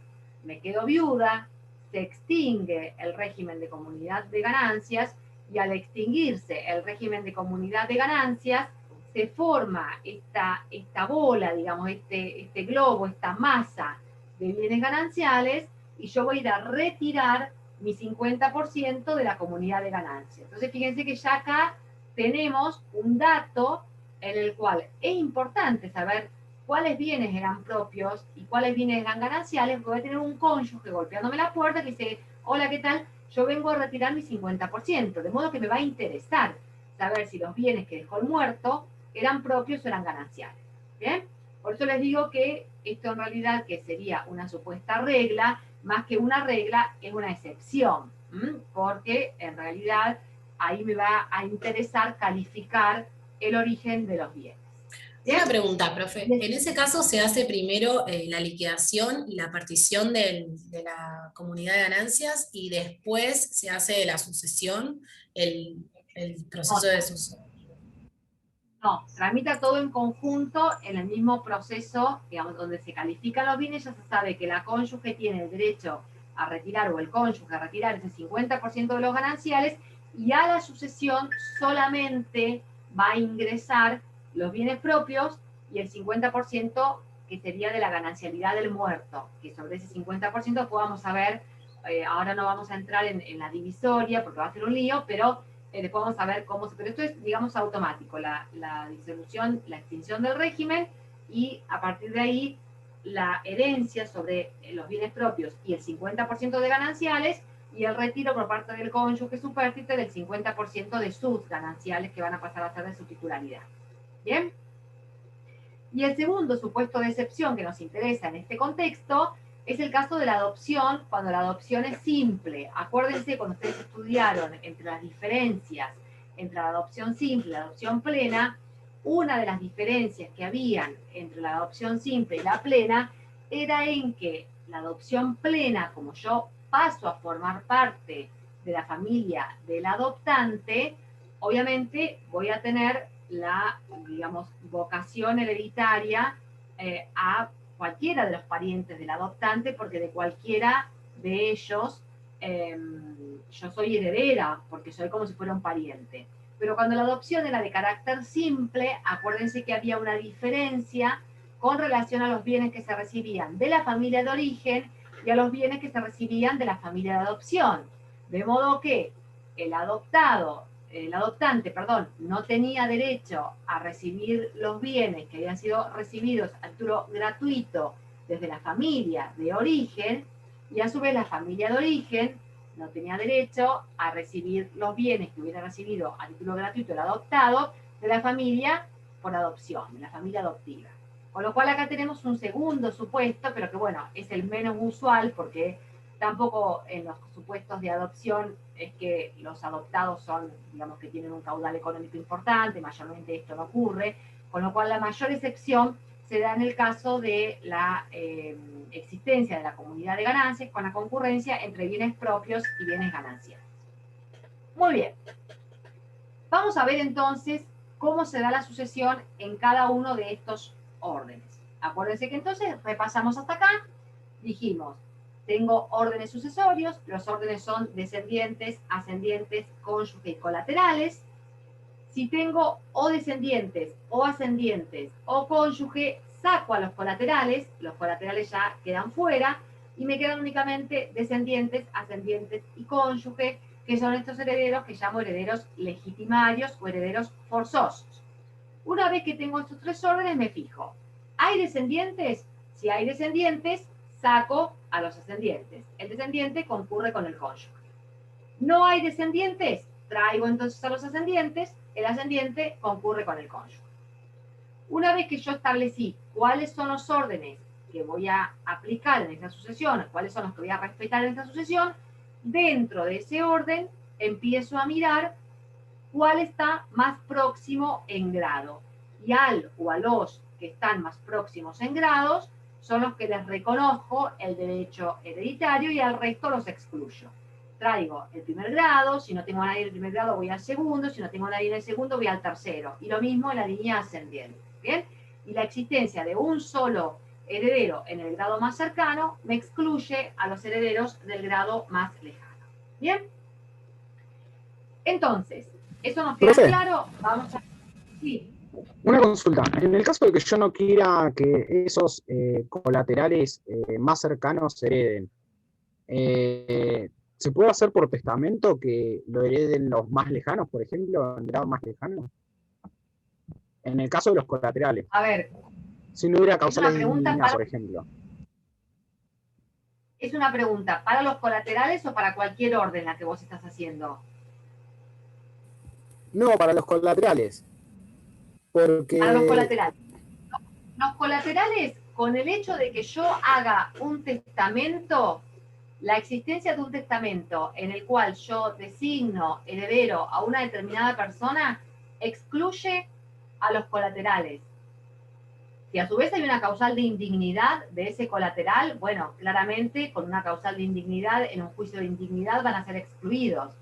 me quedo viuda, se extingue el régimen de comunidad de ganancias y al extinguirse el régimen de comunidad de ganancias, se forma esta bola, digamos, este globo, esta masa de bienes gananciales y yo voy a ir a retirar mi 50% de la comunidad de ganancias. Entonces, fíjense que ya acá tenemos un dato en el cual es importante saber cuáles bienes eran propios y cuáles bienes eran gananciales, porque voy a tener un cónyuge golpeándome la puerta que dice, hola, ¿qué tal? Yo vengo a retirar mi 50%, de modo que me va a interesar saber si los bienes que dejó el muerto eran propios o eran gananciales. ¿Bien? Por eso les digo que esto en realidad, que sería una supuesta regla, más que una regla, es una excepción, porque en realidad ahí me va a interesar calificar el origen de los bienes. ¿Bien? Una pregunta, profe. Bien. En ese caso se hace primero la liquidación y la partición de la comunidad de ganancias y después se hace la sucesión, el proceso de sucesión. No, tramita todo en conjunto en el mismo proceso, digamos, donde se califican los bienes. Ya se sabe que la cónyuge tiene el derecho a retirar, o el cónyuge a retirar ese 50% de los gananciales, y a la sucesión solamente va a ingresar los bienes propios y el 50% que sería de la ganancialidad del muerto, que sobre ese 50% después vamos a ver, ahora no vamos a entrar en la divisoria porque va a ser un lío, pero después vamos a ver cómo se... Pero esto es, digamos, automático, la disolución, la extinción del régimen, y a partir de ahí la herencia sobre los bienes propios y el 50% de gananciales, y el retiro por parte del cónyuge supérstite del 50% de sus gananciales, que van a pasar a ser de su titularidad. ¿Bien? Y el segundo supuesto de excepción que nos interesa en este contexto es el caso de la adopción, cuando la adopción es simple. Acuérdense cuando ustedes estudiaron entre las diferencias entre la adopción simple y la adopción plena, una de las diferencias que habían entre la adopción simple y la plena era en que la adopción plena, como yo paso a formar parte de la familia del adoptante, obviamente voy a tener la, digamos, vocación hereditaria a cualquiera de los parientes del adoptante, porque de cualquiera de ellos yo soy heredera, porque soy como si fuera un pariente. Pero cuando la adopción era de carácter simple, acuérdense que había una diferencia con relación a los bienes que se recibían de la familia de origen y a los bienes que se recibían de la familia de adopción. De modo que el adoptante, perdón, no tenía derecho a recibir los bienes que habían sido recibidos a título gratuito desde la familia de origen, y a su vez la familia de origen no tenía derecho a recibir los bienes que hubiera recibido a título gratuito el adoptado de la familia por adopción, de la familia adoptiva. Con lo cual acá tenemos un segundo supuesto, pero que bueno, es el menos usual, porque tampoco en los supuestos de adopción es que los adoptados son, digamos, que tienen un caudal económico importante, mayormente esto no ocurre, con lo cual la mayor excepción se da en el caso de la existencia de la comunidad de ganancias con la concurrencia entre bienes propios y bienes gananciales. Muy bien. Vamos a ver entonces cómo se da la sucesión en cada uno de estos órdenes. Acuérdense que entonces repasamos hasta acá, dijimos, tengo órdenes sucesorios, los órdenes son descendientes, ascendientes, cónyuge y colaterales. Si tengo o descendientes, o ascendientes, o cónyuge, saco a los colaterales ya quedan fuera, y me quedan únicamente descendientes, ascendientes y cónyuge, que son estos herederos que llamo herederos legitimarios o herederos forzosos. Una vez que tengo estos tres órdenes, me fijo, ¿hay descendientes? Si hay descendientes, saco a los ascendientes. El descendiente concurre con el cónyuge. ¿No hay descendientes? Traigo entonces a los ascendientes, el ascendiente concurre con el cónyuge. Una vez que yo establecí cuáles son los órdenes que voy a aplicar en esta sucesión, cuáles son los que voy a respetar en esta sucesión, dentro de ese orden empiezo a mirar cuál está más próximo en grado. Y al o a los que están más próximos en grados son los que les reconozco el derecho hereditario, y al resto los excluyo. Traigo el primer grado, si no tengo a nadie en el primer grado voy al segundo, si no tengo a nadie en el segundo voy al tercero, y lo mismo en la línea ascendiente, ¿bien? Y la existencia de un solo heredero en el grado más cercano me excluye a los herederos del grado más lejano, ¿bien? Entonces, ¿eso nos queda claro? Vamos a... Sí. Una consulta. En el caso de que yo no quiera que esos colaterales más cercanos se hereden, ¿se puede hacer por testamento que lo hereden los más lejanos, por ejemplo, el grado más lejano? En el caso de los colaterales. A ver. Si no hubiera causales de inmunidad, por ejemplo. Es una pregunta, ¿para los colaterales o para cualquier orden la que vos estás haciendo? No, para los colaterales. Porque... Para los colaterales. Los colaterales, con el hecho de que yo haga un testamento, La existencia de un testamento en el cual yo designo heredero a una determinada persona excluye a los colaterales. Si a su vez hay una causal de indignidad de ese colateral, bueno, claramente con una causal de indignidad, en un juicio de indignidad van a ser excluidos.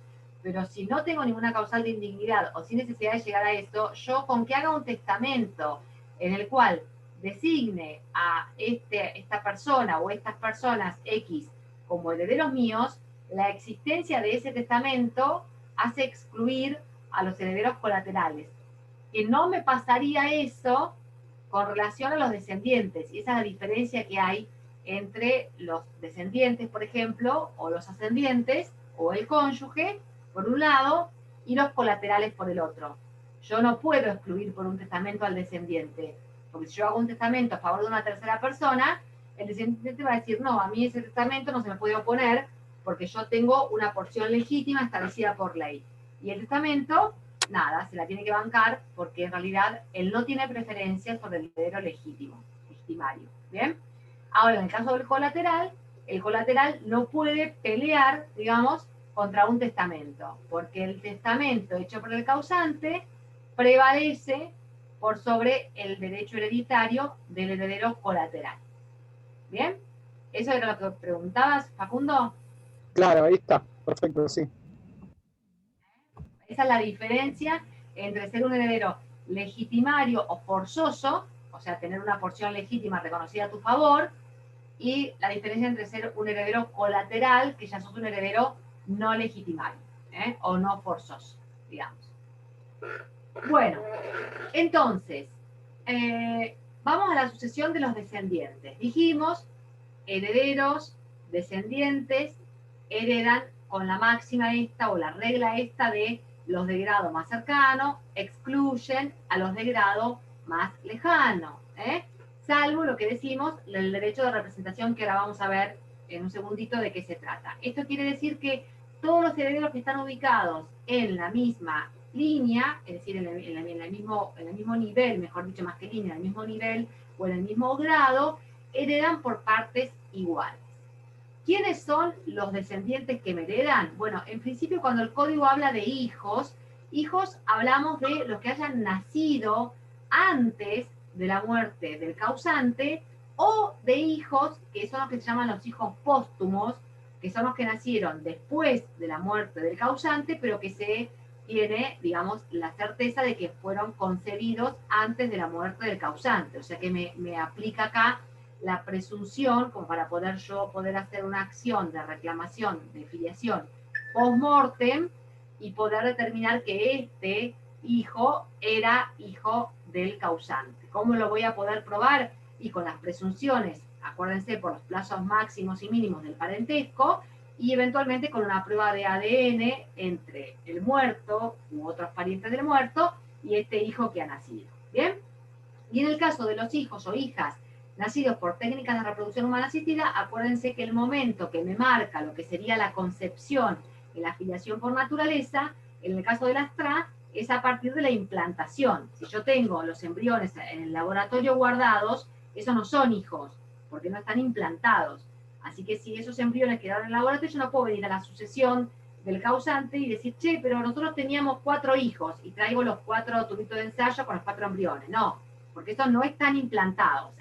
Pero si no tengo ninguna causal de indignidad o sin necesidad de llegar a esto, yo con que haga un testamento en el cual designe a esta persona o estas personas X como herederos míos, la existencia de ese testamento hace excluir a los herederos colaterales. Que no me pasaría eso con relación a los descendientes. Y esa es la diferencia que hay entre los descendientes, por ejemplo, o los ascendientes, o el cónyuge, por un lado, y los colaterales por el otro. Yo no puedo excluir por un testamento al descendiente, porque si yo hago un testamento a favor de una tercera persona, el descendiente va a decir, no, a mí ese testamento no se me puede oponer porque yo tengo una porción legítima establecida por ley. Y el testamento, nada, se la tiene que bancar porque en realidad él no tiene preferencias sobre el heredero legitimario. ¿Bien? Ahora, en el caso del colateral, el colateral no puede pelear, digamos, contra un testamento, porque el testamento hecho por el causante prevalece por sobre el derecho hereditario del heredero colateral. ¿Bien? ¿Eso era lo que preguntabas, Facundo? Claro, ahí está. Perfecto, sí. Esa es la diferencia entre ser un heredero legitimario o forzoso, o sea, tener una porción legítima reconocida a tu favor, y la diferencia entre ser un heredero colateral, que ya sos un heredero no legitimario, o no forzoso, digamos. Bueno, entonces, vamos a la sucesión de los descendientes. Dijimos, herederos, descendientes, heredan con la máxima esta o la regla esta de los de grado más cercano, excluyen a los de grado más lejano, salvo lo que decimos, el derecho de representación, que ahora vamos a ver en un segundito de qué se trata. Esto quiere decir que todos los herederos que están ubicados en la misma línea, es decir, en el mismo nivel, mejor dicho, más que línea, en el mismo nivel o en el mismo grado, heredan por partes iguales. ¿Quiénes son los descendientes que me heredan? Bueno, en principio cuando el código habla de hijos, hablamos de los que hayan nacido antes de la muerte del causante, o de hijos que son los que se llaman los hijos póstumos, que son los que nacieron después de la muerte del causante, pero que se tiene, digamos, la certeza de que fueron concebidos antes de la muerte del causante. O sea que me aplica acá la presunción, como para poder hacer una acción de reclamación, de filiación post-mortem, y poder determinar que este hijo era hijo del causante. ¿Cómo lo voy a poder probar? Y con las presunciones, acuérdense, por los plazos máximos y mínimos del parentesco, y eventualmente con una prueba de ADN entre el muerto u otros parientes del muerto y este hijo que ha nacido. ¿Bien? Y en el caso de los hijos o hijas nacidos por técnicas de reproducción humana asistida, acuérdense que el momento que me marca lo que sería la concepción y la filiación por naturaleza, en el caso de las TRA, es a partir de la implantación. Si yo tengo los embriones en el laboratorio guardados, esos no son hijos, porque no están implantados. Así que si esos embriones quedaron en el laboratorio, yo no puedo venir a la sucesión del causante y decir, che, pero nosotros teníamos 4 hijos y traigo los 4 tubitos de ensayo con los 4 embriones. No, porque estos no están implantados,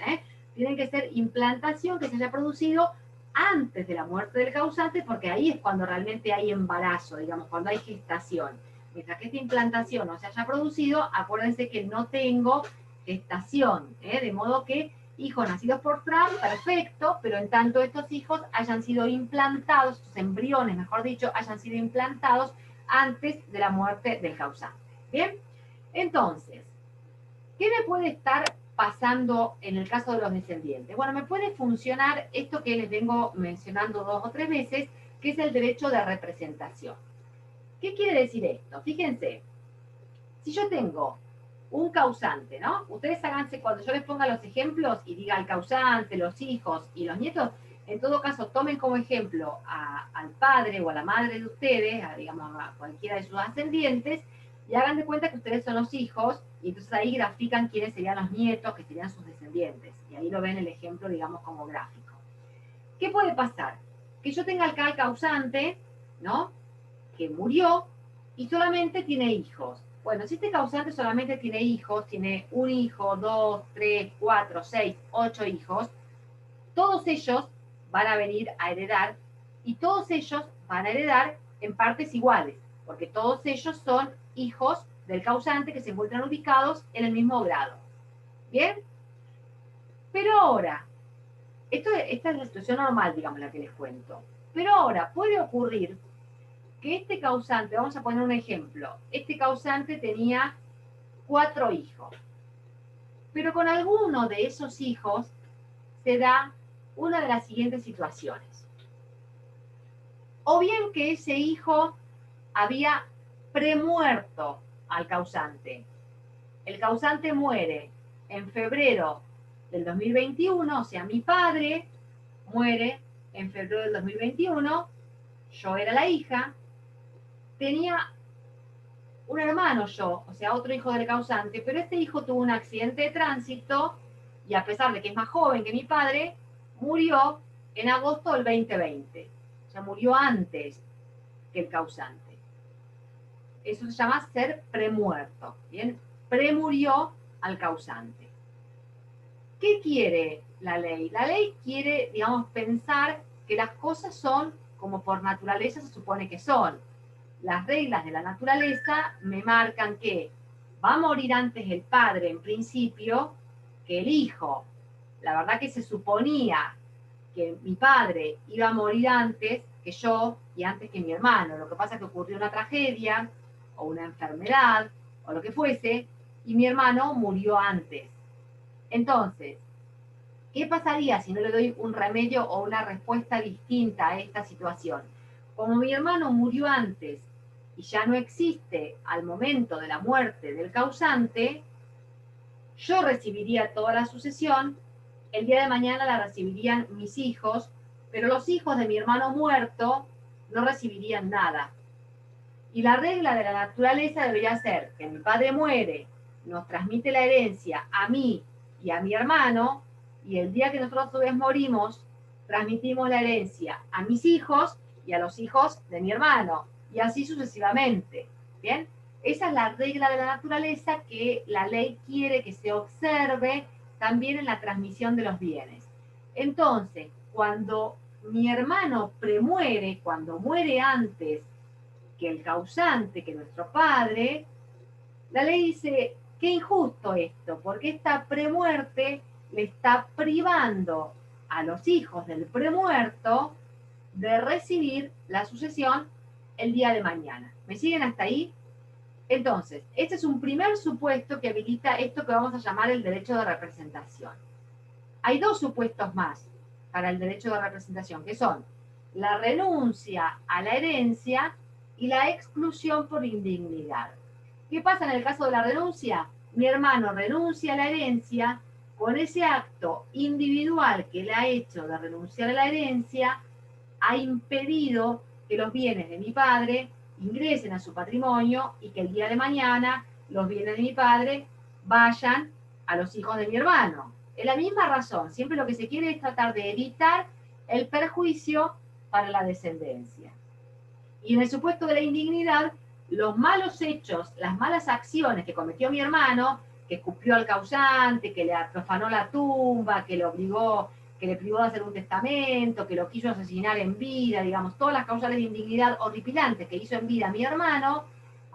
Tienen que ser implantación que se haya producido antes de la muerte del causante, porque ahí es cuando realmente hay embarazo, digamos, cuando hay gestación. Mientras que esta implantación no se haya producido, acuérdense que no tengo gestación, de modo que hijos nacidos por TRAM, perfecto, pero en tanto estos hijos hayan sido implantados, estos embriones, mejor dicho, hayan sido implantados antes de la muerte del causante. ¿Bien? Entonces, ¿qué me puede estar pasando en el caso de los descendientes? Bueno, me puede funcionar esto que les vengo mencionando 2 o 3 veces, que es el derecho de representación. ¿Qué quiere decir esto? Fíjense, si yo tengo un causante, ¿no? Ustedes háganse, cuando yo les ponga los ejemplos y diga el causante, los hijos y los nietos, en todo caso tomen como ejemplo al padre o a la madre de ustedes, digamos a cualquiera de sus ascendientes, y hagan de cuenta que ustedes son los hijos, y entonces ahí grafican quiénes serían los nietos, que serían sus descendientes. Y ahí lo ven el ejemplo, digamos, como gráfico. ¿Qué puede pasar? que yo tenga acá al causante, ¿no? Que murió y solamente tiene hijos. Bueno, si este causante solamente tiene hijos, tiene un hijo, 2, 3, 4, 6, 8 hijos, todos ellos van a venir a heredar y todos ellos van a heredar en partes iguales, porque todos ellos son hijos del causante que se encuentran ubicados en el mismo grado. ¿Bien? Pero ahora, esta es la situación normal, digamos, la que les cuento. Pero ahora puede ocurrir que este causante, vamos a poner un ejemplo, este causante tenía 4 hijos, pero con alguno de esos hijos se da una de las siguientes situaciones. O bien que ese hijo había premuerto al causante. El causante muere en febrero del 2021, o sea, mi padre muere en febrero del 2021, yo era la hija, tenía un hermano yo, o sea, otro hijo del causante, pero este hijo tuvo un accidente de tránsito y a pesar de que es más joven que mi padre, murió en agosto del 2020. O sea, murió antes que el causante. Eso se llama ser premuerto, ¿bien? Premurió al causante. ¿Qué quiere la ley? La ley quiere, digamos, pensar que las cosas son como por naturaleza se supone que son. Las reglas de la naturaleza me marcan que va a morir antes el padre en principio que el hijo. La verdad que se suponía que mi padre iba a morir antes que yo y antes que mi hermano. Lo que pasa es que ocurrió una tragedia o una enfermedad o lo que fuese y mi hermano murió antes. Entonces, ¿qué pasaría si no le doy un remedio o una respuesta distinta a esta situación? Como mi hermano murió antes y ya no existe al momento de la muerte del causante, yo recibiría toda la sucesión, el día de mañana la recibirían mis hijos, pero los hijos de mi hermano muerto no recibirían nada. Y la regla de la naturaleza debería ser que mi padre muere, nos transmite la herencia a mí y a mi hermano, y el día que nosotros a su vez morimos, transmitimos la herencia a mis hijos y a los hijos de mi hermano, y así sucesivamente. ¿Bien? Esa es la regla de la naturaleza que la ley quiere que se observe también en la transmisión de los bienes. Entonces, cuando mi hermano premuere, cuando muere antes que el causante, que nuestro padre, la ley dice, qué injusto esto, porque esta premuerte le está privando a los hijos del premuerto de recibir la sucesión el día de mañana. ¿Me siguen hasta ahí? Entonces, este es un primer supuesto que habilita esto que vamos a llamar el derecho de representación. Hay dos supuestos más para el derecho de representación, que son la renuncia a la herencia y la exclusión por indignidad. ¿Qué pasa en el caso de la renuncia? Mi hermano renuncia a la herencia, con ese acto individual que él ha hecho de renunciar a la herencia, ha impedido que los bienes de mi padre ingresen a su patrimonio y que el día de mañana los bienes de mi padre vayan a los hijos de mi hermano. Es la misma razón, siempre lo que se quiere es tratar de evitar el perjuicio para la descendencia. Y en el supuesto de la indignidad, los malos hechos, las malas acciones que cometió mi hermano, que escupió al causante, que le profanó la tumba, que le obligó, que le privó de hacer un testamento, que lo quiso asesinar en vida, digamos, todas las causales de indignidad horripilantes que hizo en vida mi hermano,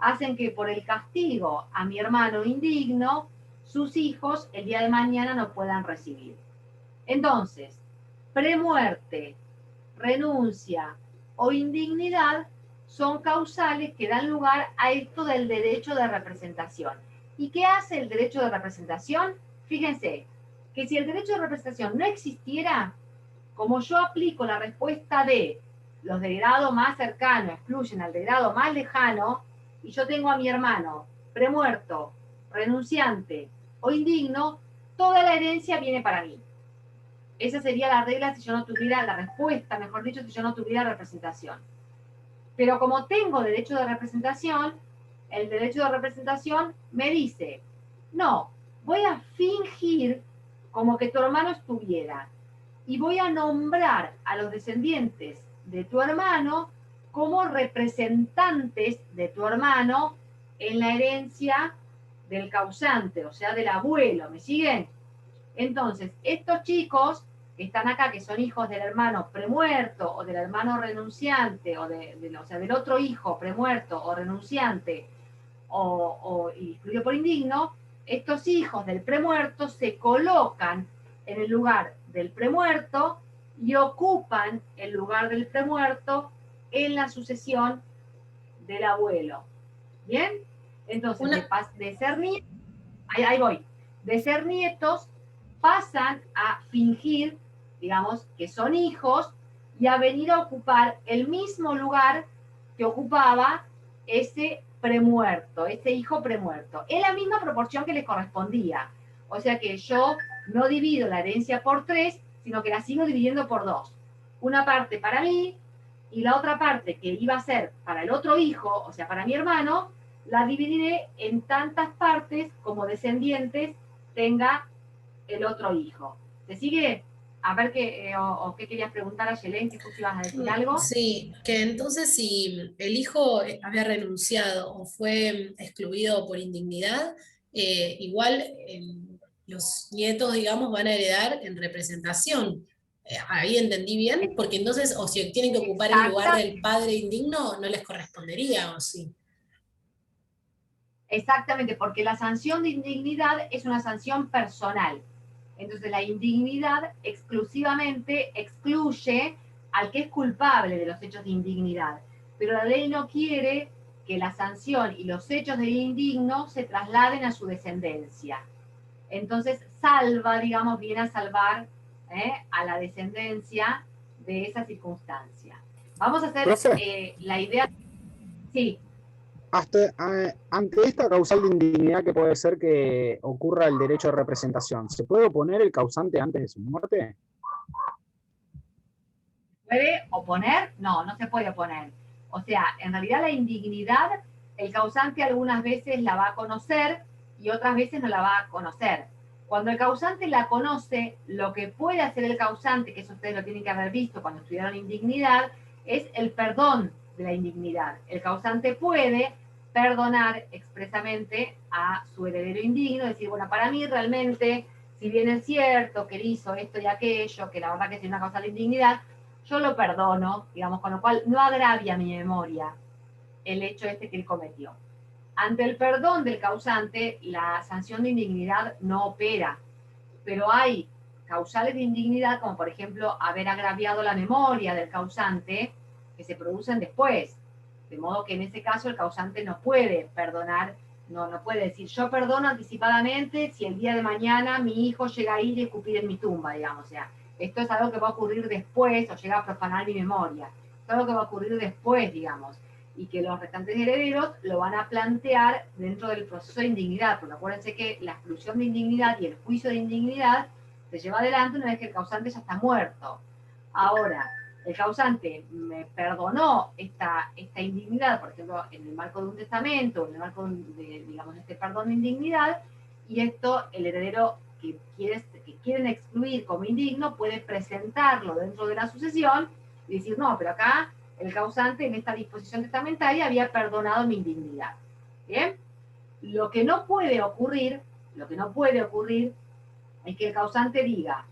hacen que por el castigo a mi hermano indigno, sus hijos el día de mañana no puedan recibir. Entonces, premuerte, renuncia o indignidad son causales que dan lugar a esto del derecho de representación. ¿Y qué hace el derecho de representación? Fíjense, que si el derecho de representación no existiera, como yo aplico la respuesta de los de grado más cercano excluyen al de grado más lejano, y yo tengo a mi hermano premuerto, renunciante o indigno, toda la herencia viene para mí. Esa sería la regla si yo no tuviera la respuesta, mejor dicho, si yo no tuviera representación. Pero como tengo derecho de representación, el derecho de representación me dice, no, voy a fingir como que tu hermano estuviera y voy a nombrar a los descendientes de tu hermano como representantes de tu hermano en la herencia del causante, o sea, del abuelo, ¿me siguen? Entonces, estos chicos que están acá, que son hijos del hermano premuerto o del hermano renunciante, o sea, del otro hijo premuerto o renunciante, o excluido por indigno, estos hijos del premuerto se colocan en el lugar del premuerto y ocupan el lugar del premuerto en la sucesión del abuelo. ¿Bien? Entonces, de ser nietos, ahí voy, de ser nietos pasan a fingir, digamos, que son hijos y a venir a ocupar el mismo lugar que ocupaba ese premuerto, ese hijo premuerto, en la misma proporción que les correspondía. O sea que yo no divido la herencia por 3, sino que la sigo dividiendo por 2. Una parte para mí y la otra parte que iba a ser para el otro hijo, o sea, para mi hermano, la dividiré en tantas partes como descendientes tenga el otro hijo. ¿Se sigue? A ver qué, o qué querías preguntar a Yelén, que justo ibas a decir algo. Sí, que entonces si el hijo había renunciado o fue excluido por indignidad, igual los nietos, digamos, van a heredar en representación. Ahí entendí bien, porque entonces, o si tienen que ocupar el lugar del padre indigno, no les correspondería, ¿o sí? Exactamente, porque la sanción de indignidad es una sanción personal. Entonces la indignidad exclusivamente excluye al que es culpable de los hechos de indignidad. Pero la ley no quiere que la sanción y los hechos del indigno se trasladen a su descendencia. Entonces salva, digamos, viene a salvar a la descendencia de esa circunstancia. Vamos a hacer la idea... Sí. Ante esta causal de indignidad que puede ser que ocurra el derecho de representación, ¿se puede oponer el causante antes de su muerte? ¿Puede oponer? No, no se puede oponer. O sea, en realidad la indignidad, el causante algunas veces la va a conocer y otras veces no la va a conocer. Cuando el causante la conoce, lo que puede hacer el causante, que eso ustedes lo tienen que haber visto cuando estudiaron indignidad, es el perdón de la indignidad. El causante puede perdonar expresamente a su heredero indigno, decir, bueno, para mí realmente, si bien es cierto que él hizo esto y aquello, que la verdad que es una causal de indignidad, yo lo perdono, digamos, con lo cual no agravia mi memoria el hecho este que él cometió. Ante el perdón del causante, la sanción de indignidad no opera, pero hay causales de indignidad, como por ejemplo haber agraviado la memoria del causante, que se producen después. De modo que en ese caso el causante no puede perdonar, no puede decir, yo perdono anticipadamente si el día de mañana mi hijo llega a ir y escupir en mi tumba, digamos. O sea, esto es algo que va a ocurrir después, o llega a profanar mi memoria. Es algo que va a ocurrir después, digamos. Y que los restantes herederos lo van a plantear dentro del proceso de indignidad, porque acuérdense que la exclusión de indignidad y el juicio de indignidad se lleva adelante una vez que el causante ya está muerto. Ahora, el causante me perdonó esta indignidad, por ejemplo, en el marco de un testamento, en el marco de, digamos, este perdón de indignidad, y esto el heredero que quieren excluir como indigno puede presentarlo dentro de la sucesión y decir, no, pero acá el causante en esta disposición testamentaria había perdonado mi indignidad. ¿Bien? Lo que no puede ocurrir es que el causante diga,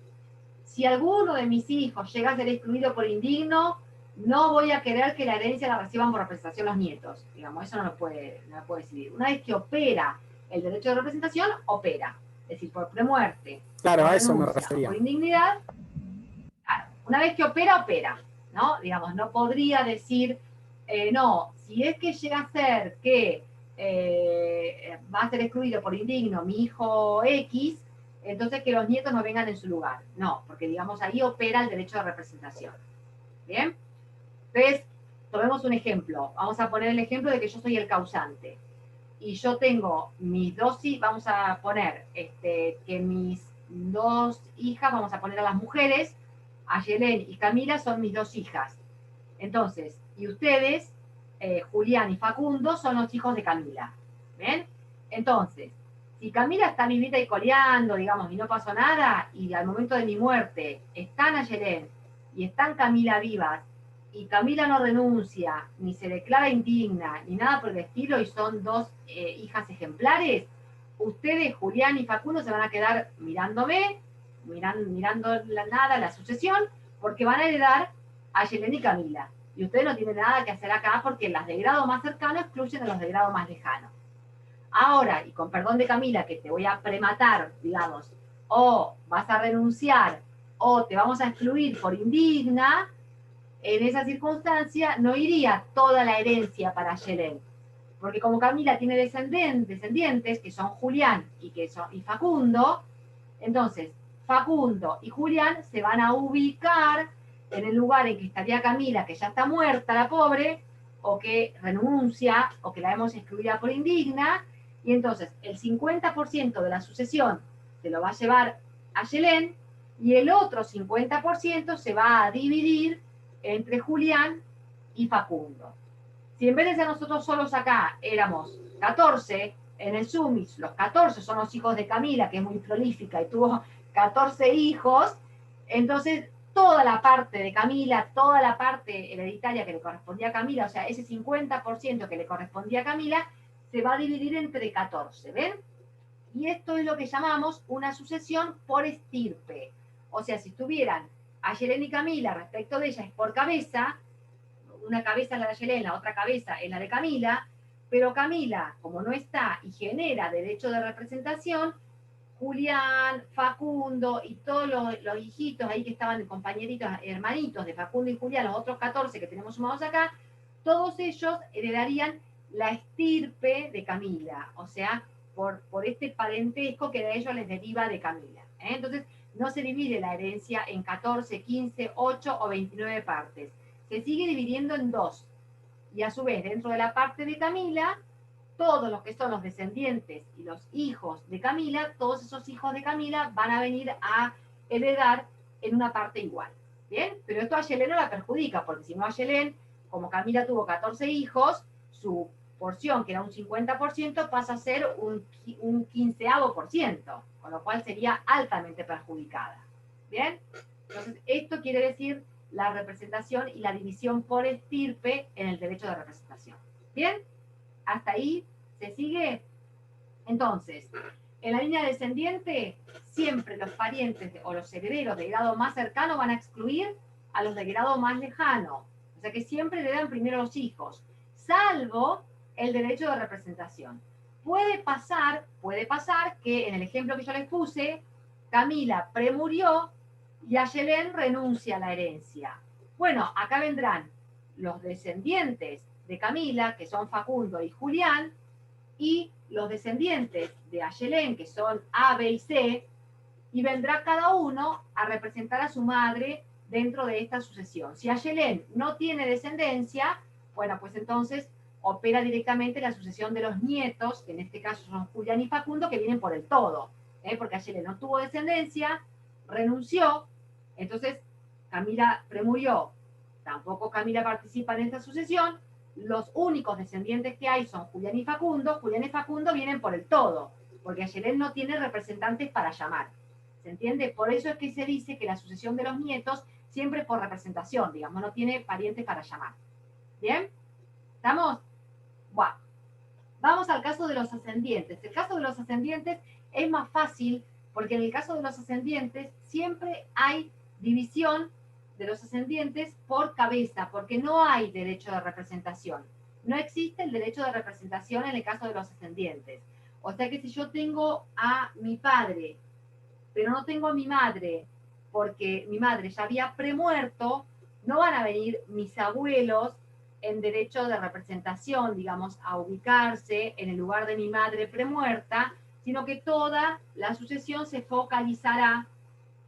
si alguno de mis hijos llega a ser excluido por indigno, no voy a querer que la herencia la reciban por representación los nietos. Digamos, eso no lo puede decidir. Una vez que opera el derecho de representación, opera. Es decir, por premuerte. Claro, por a eso me renuncia, refería. por indignidad, una vez que opera, ¿no? Digamos, no podría decir, no, si es que llega a ser que va a ser excluido por indigno mi hijo X, entonces que los nietos no vengan en su lugar. No, porque digamos ahí opera el derecho de representación. ¿Bien? Entonces, tomemos un ejemplo. Vamos a poner el ejemplo de que yo soy el causante. Y yo tengo mis dos, vamos a poner que mis dos hijas, vamos a poner a las mujeres, a Yelén y Camila son mis dos hijas. Entonces, y ustedes, Julián y Facundo, son los hijos de Camila. ¿Ven? Entonces, si Camila está vivita y coleando, digamos, y no pasó nada, y al momento de mi muerte están Ayelén y están Camila vivas, y Camila no renuncia, ni se declara indigna, ni nada por el estilo, y son dos hijas ejemplares, ustedes, Julián y Facundo, se van a quedar mirándome, mirando la sucesión, porque van a heredar a Yelén y Camila. Y ustedes no tienen nada que hacer acá porque las de grado más cercano excluyen a los de grado más lejano. Ahora, y con perdón de Camila, que te voy a prematar, digamos, o vas a renunciar, o te vamos a excluir por indigna, en esa circunstancia no iría toda la herencia para Yelén. Porque como Camila tiene descendientes, que son Julián y Facundo, entonces Facundo y Julián se van a ubicar en el lugar en que estaría Camila, que ya está muerta, la pobre, o que renuncia, o que la hemos excluida por indigna, y entonces el 50% de la sucesión se lo va a llevar a Yelén, y el otro 50% se va a dividir entre Julián y Facundo. Si en vez de ser nosotros solos acá éramos 14, en el Sumis los 14 son los hijos de Camila, que es muy prolífica y tuvo 14 hijos, entonces toda la parte de Camila, toda la parte hereditaria que le correspondía a Camila, o sea, ese 50% que le correspondía a Camila, se va a dividir entre 14, ¿ven? Y esto es lo que llamamos una sucesión por estirpe. O sea, si estuvieran a Yelén y Camila respecto de ellas por cabeza, una cabeza es la de Yelén, la otra cabeza es la de Camila, pero Camila, como no está y genera derecho de representación, Julián, Facundo y todos los hijitos ahí que estaban compañeritos, hermanitos de Facundo y Julián, los otros 14 que tenemos sumados acá, todos ellos heredarían la estirpe de Camila, o sea, por este parentesco que de ellos les deriva de Camila. Entonces, no se divide la herencia en 14, 15, 8 o 29 partes. Se sigue dividiendo en 2. Y a su vez, dentro de la parte de Camila, todos los que son los descendientes y los hijos de Camila, todos esos hijos de Camila van a venir a heredar en una parte igual. ¿Bien? Pero esto a Yelén no la perjudica, porque si no a Yelén, como Camila tuvo 14 hijos, su porción, que era un 50%, pasa a ser un 15%, con lo cual sería altamente perjudicada. ¿Bien? Entonces, esto quiere decir la representación y la división por estirpe en el derecho de representación. ¿Bien? ¿Hasta ahí se sigue? Entonces, en la línea descendiente, siempre los parientes o los herederos de grado más cercano van a excluir a los de grado más lejano. O sea que siempre heredan primero los hijos, salvo el derecho de representación. Puede pasar que en el ejemplo que yo les puse, Camila premurió y a Yelén renuncia a la herencia. Bueno, acá vendrán los descendientes de Camila, que son Facundo y Julián, y los descendientes de Yelén, que son A, B y C, y vendrá cada uno a representar a su madre dentro de esta sucesión. Si Yelén no tiene descendencia, bueno, pues entonces opera directamente la sucesión de los nietos, que en este caso son Julián y Facundo, que vienen por el todo, porque Yelén no tuvo descendencia, renunció, entonces Camila premurió, tampoco Camila participa en esta sucesión, los únicos descendientes que hay son Julián y Facundo vienen por el todo, porque Yelén no tiene representantes para llamar. ¿Se entiende? Por eso es que se dice que la sucesión de los nietos siempre es por representación, digamos, no tiene parientes para llamar. ¿Bien? ¿Estamos? Bueno. Vamos al caso de los ascendientes. El caso de los ascendientes es más fácil porque en el caso de los ascendientes siempre hay división de los ascendientes por cabeza, porque no hay derecho de representación. No existe el derecho de representación en el caso de los ascendientes. O sea que si yo tengo a mi padre, pero no tengo a mi madre, porque mi madre ya había premuerto, no van a venir mis abuelos en derecho de representación, digamos, a ubicarse en el lugar de mi madre premuerta, sino que toda la sucesión se focalizará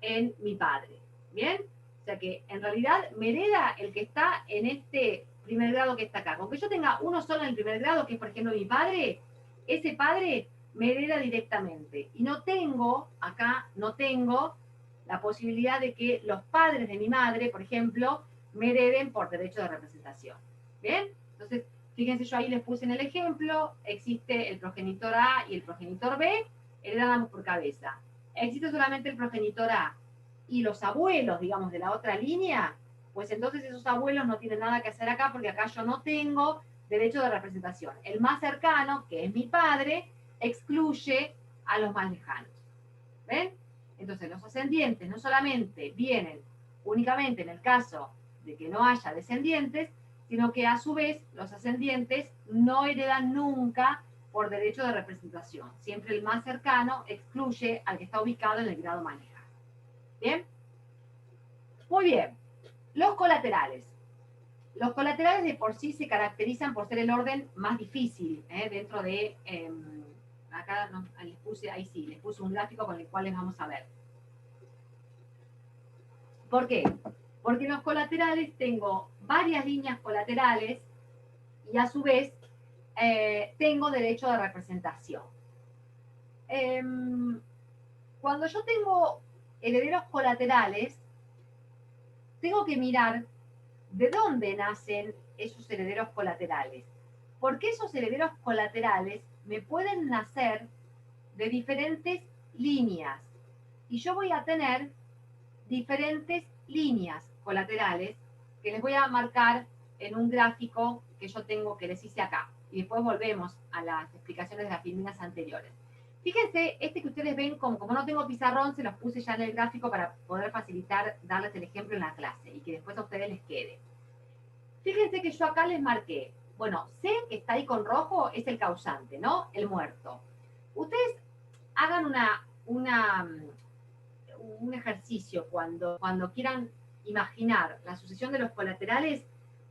en mi padre. ¿Bien? O sea que en realidad me hereda el que está en este primer grado que está acá. Aunque yo tenga uno solo en el primer grado, que es por ejemplo mi padre, ese padre me hereda directamente. Y no tengo la posibilidad de que los padres de mi madre, por ejemplo, me hereden por derecho de representación. ¿Bien? Entonces, fíjense, yo ahí les puse en el ejemplo, existe el progenitor A y el progenitor B, heredan ambos por cabeza. Existe solamente el progenitor A y los abuelos, digamos, de la otra línea, pues entonces esos abuelos no tienen nada que hacer acá porque acá yo no tengo derecho de representación. El más cercano, que es mi padre, excluye a los más lejanos. ¿Ven? Entonces los ascendientes no solamente vienen únicamente en el caso de que no haya descendientes, sino que a su vez los ascendientes no heredan nunca por derecho de representación. Siempre el más cercano excluye al que está ubicado en el grado más lejano. ¿Bien? Muy bien. Los colaterales. Los colaterales de por sí se caracterizan por ser el orden más difícil, dentro de... acá no, les puse, ahí sí, les puse un gráfico con el cual les vamos a ver. ¿Por qué? Porque en los colaterales tengo varias líneas colaterales y a su vez tengo derecho de representación. Cuando yo tengo herederos colaterales, tengo que mirar de dónde nacen esos herederos colaterales. Porque esos herederos colaterales me pueden nacer de diferentes líneas. Y yo voy a tener diferentes líneas colaterales que les voy a marcar en un gráfico que yo tengo, que les hice acá. Y después volvemos a las explicaciones de las filminas anteriores. Fíjense, este que ustedes ven, como no tengo pizarrón, se los puse ya en el gráfico para poder facilitar, darles el ejemplo en la clase y que después a ustedes les quede. Fíjense que yo acá les marqué, bueno, C que está ahí con rojo es el causante, ¿no? El muerto. Ustedes hagan un ejercicio cuando quieran imaginar la sucesión de los colaterales,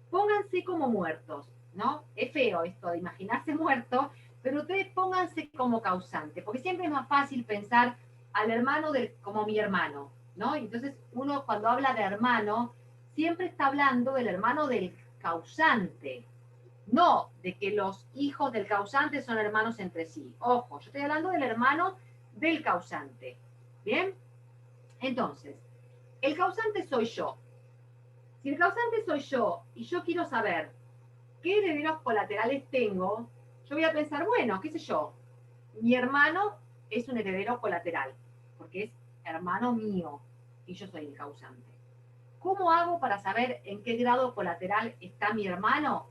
pónganse como muertos, ¿no? Es feo esto de imaginarse muerto, pero ustedes pónganse como causante, porque siempre es más fácil pensar al hermano como mi hermano, ¿no? Entonces uno cuando habla de hermano, siempre está hablando del hermano del causante, no de que los hijos del causante son hermanos entre sí. Ojo, yo estoy hablando del hermano del causante. ¿Bien? Entonces, el causante soy yo. Si el causante soy yo y yo quiero saber qué herederos colaterales tengo, yo voy a pensar, bueno, qué sé yo, mi hermano es un heredero colateral, porque es hermano mío y yo soy el causante. ¿Cómo hago para saber en qué grado colateral está mi hermano?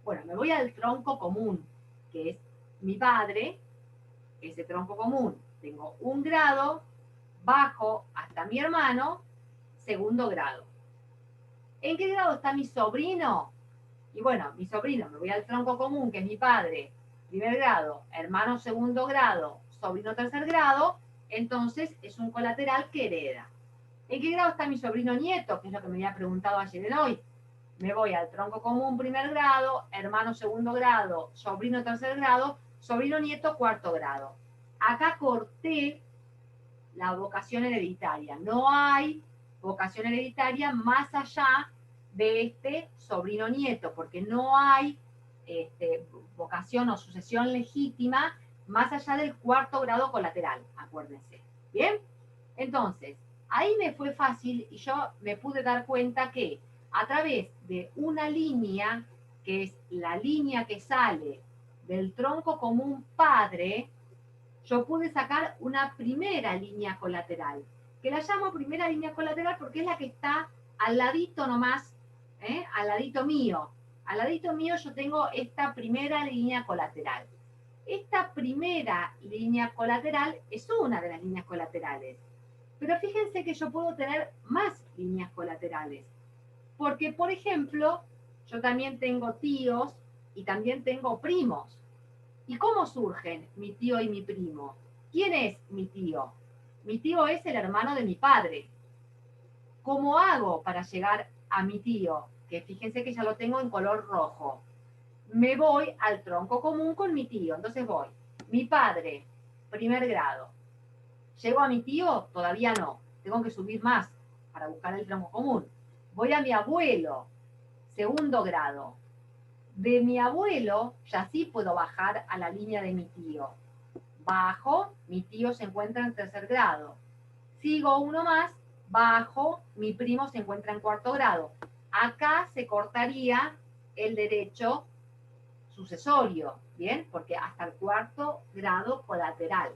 Bueno, me voy al tronco común, que es mi padre, ese tronco común. Tengo un grado, bajo hasta mi hermano, segundo grado. ¿En qué grado está mi sobrino? Y bueno, mi sobrino, me voy al tronco común, que es mi padre, primer grado, hermano segundo grado, sobrino tercer grado, entonces es un colateral que hereda. ¿En qué grado está mi sobrino nieto? Que es lo que me había preguntado ayer en hoy. Me voy al tronco común primer grado, hermano segundo grado, sobrino tercer grado, sobrino nieto cuarto grado. Acá corté la vocación hereditaria. No hay vocación hereditaria más allá de este sobrino nieto, porque no hay vocación o sucesión legítima más allá del cuarto grado colateral, acuérdense. ¿Bien? Entonces, ahí me fue fácil y yo me pude dar cuenta que a través de una línea, que es la línea que sale del tronco común padre, yo pude sacar una primera línea colateral, que la llamo primera línea colateral porque es la que está al ladito nomás, al ladito mío. Al ladito mío yo tengo esta primera línea colateral. Esta primera línea colateral es una de las líneas colaterales. Pero fíjense que yo puedo tener más líneas colaterales. Porque, por ejemplo, yo también tengo tíos y también tengo primos. ¿Y cómo surgen mi tío y mi primo? ¿Quién es mi tío? Mi tío es el hermano de mi padre. ¿Cómo hago para llegar a mi tío? Que fíjense que ya lo tengo en color rojo. Me voy al tronco común con mi tío. Entonces voy, mi padre, primer grado. ¿Llego a mi tío? Todavía no. Tengo que subir más para buscar el tronco común. Voy a mi abuelo, segundo grado. De mi abuelo, ya sí puedo bajar a la línea de mi tío. Bajo, mi tío se encuentra en tercer grado. Sigo uno más, bajo, mi primo se encuentra en cuarto grado. Acá se cortaría el derecho sucesorio, ¿bien? Porque hasta el cuarto grado colateral.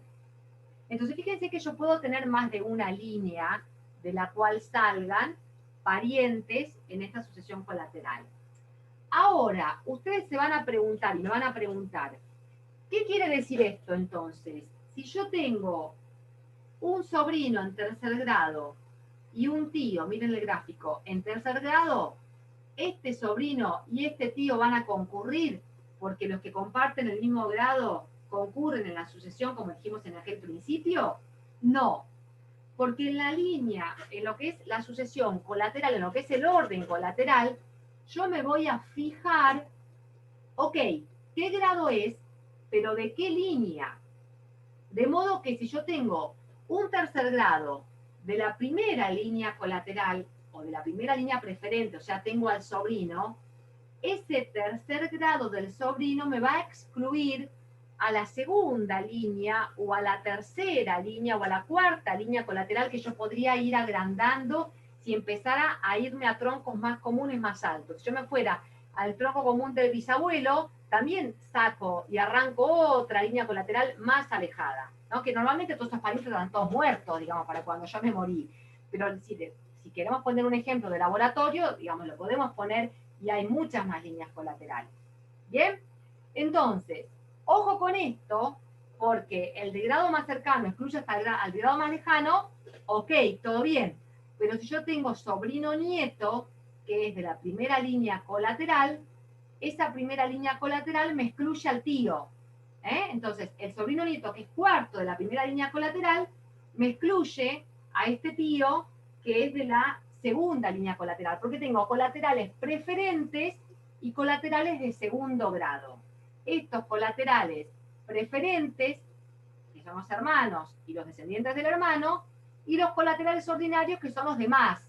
Entonces, fíjense que yo puedo tener más de una línea de la cual salgan parientes en esta sucesión colateral. Ahora, ustedes se van a preguntar y me van a preguntar, ¿qué quiere decir esto entonces? Si yo tengo un sobrino en tercer grado y un tío, miren el gráfico, en tercer grado, este sobrino y este tío van a concurrir porque los que comparten el mismo grado concurren en la sucesión como dijimos en aquel principio. No, porque en la línea, en lo que es la sucesión colateral, en lo que es el orden colateral, yo me voy a fijar, ok, ¿qué grado es? Pero ¿de qué línea? De modo que si yo tengo un tercer grado de la primera línea colateral o de la primera línea preferente, o sea, tengo al sobrino, ese tercer grado del sobrino me va a excluir a la segunda línea o a la tercera línea o a la cuarta línea colateral que yo podría ir agrandando si empezara a irme a troncos más comunes más altos. Si yo me fuera al tronco común del bisabuelo, también saco y arranco otra línea colateral más alejada, ¿no? Que normalmente todos estos parientes están todos muertos, digamos, para cuando yo me morí. Pero si queremos poner un ejemplo de laboratorio, digamos, lo podemos poner y hay muchas más líneas colaterales. ¿Bien? Entonces, ojo con esto, porque el de grado más cercano excluye hasta al grado más lejano, ok, todo bien. Pero si yo tengo sobrino-nieto, que es de la primera línea colateral, esa primera línea colateral me excluye al tío. Entonces, el sobrino-nieto, que es cuarto de la primera línea colateral, me excluye a este tío, que es de la segunda línea colateral, porque tengo colaterales preferentes y colaterales de segundo grado. Estos colaterales preferentes, que son los hermanos y los descendientes del hermano, y los colaterales ordinarios, que son los demás,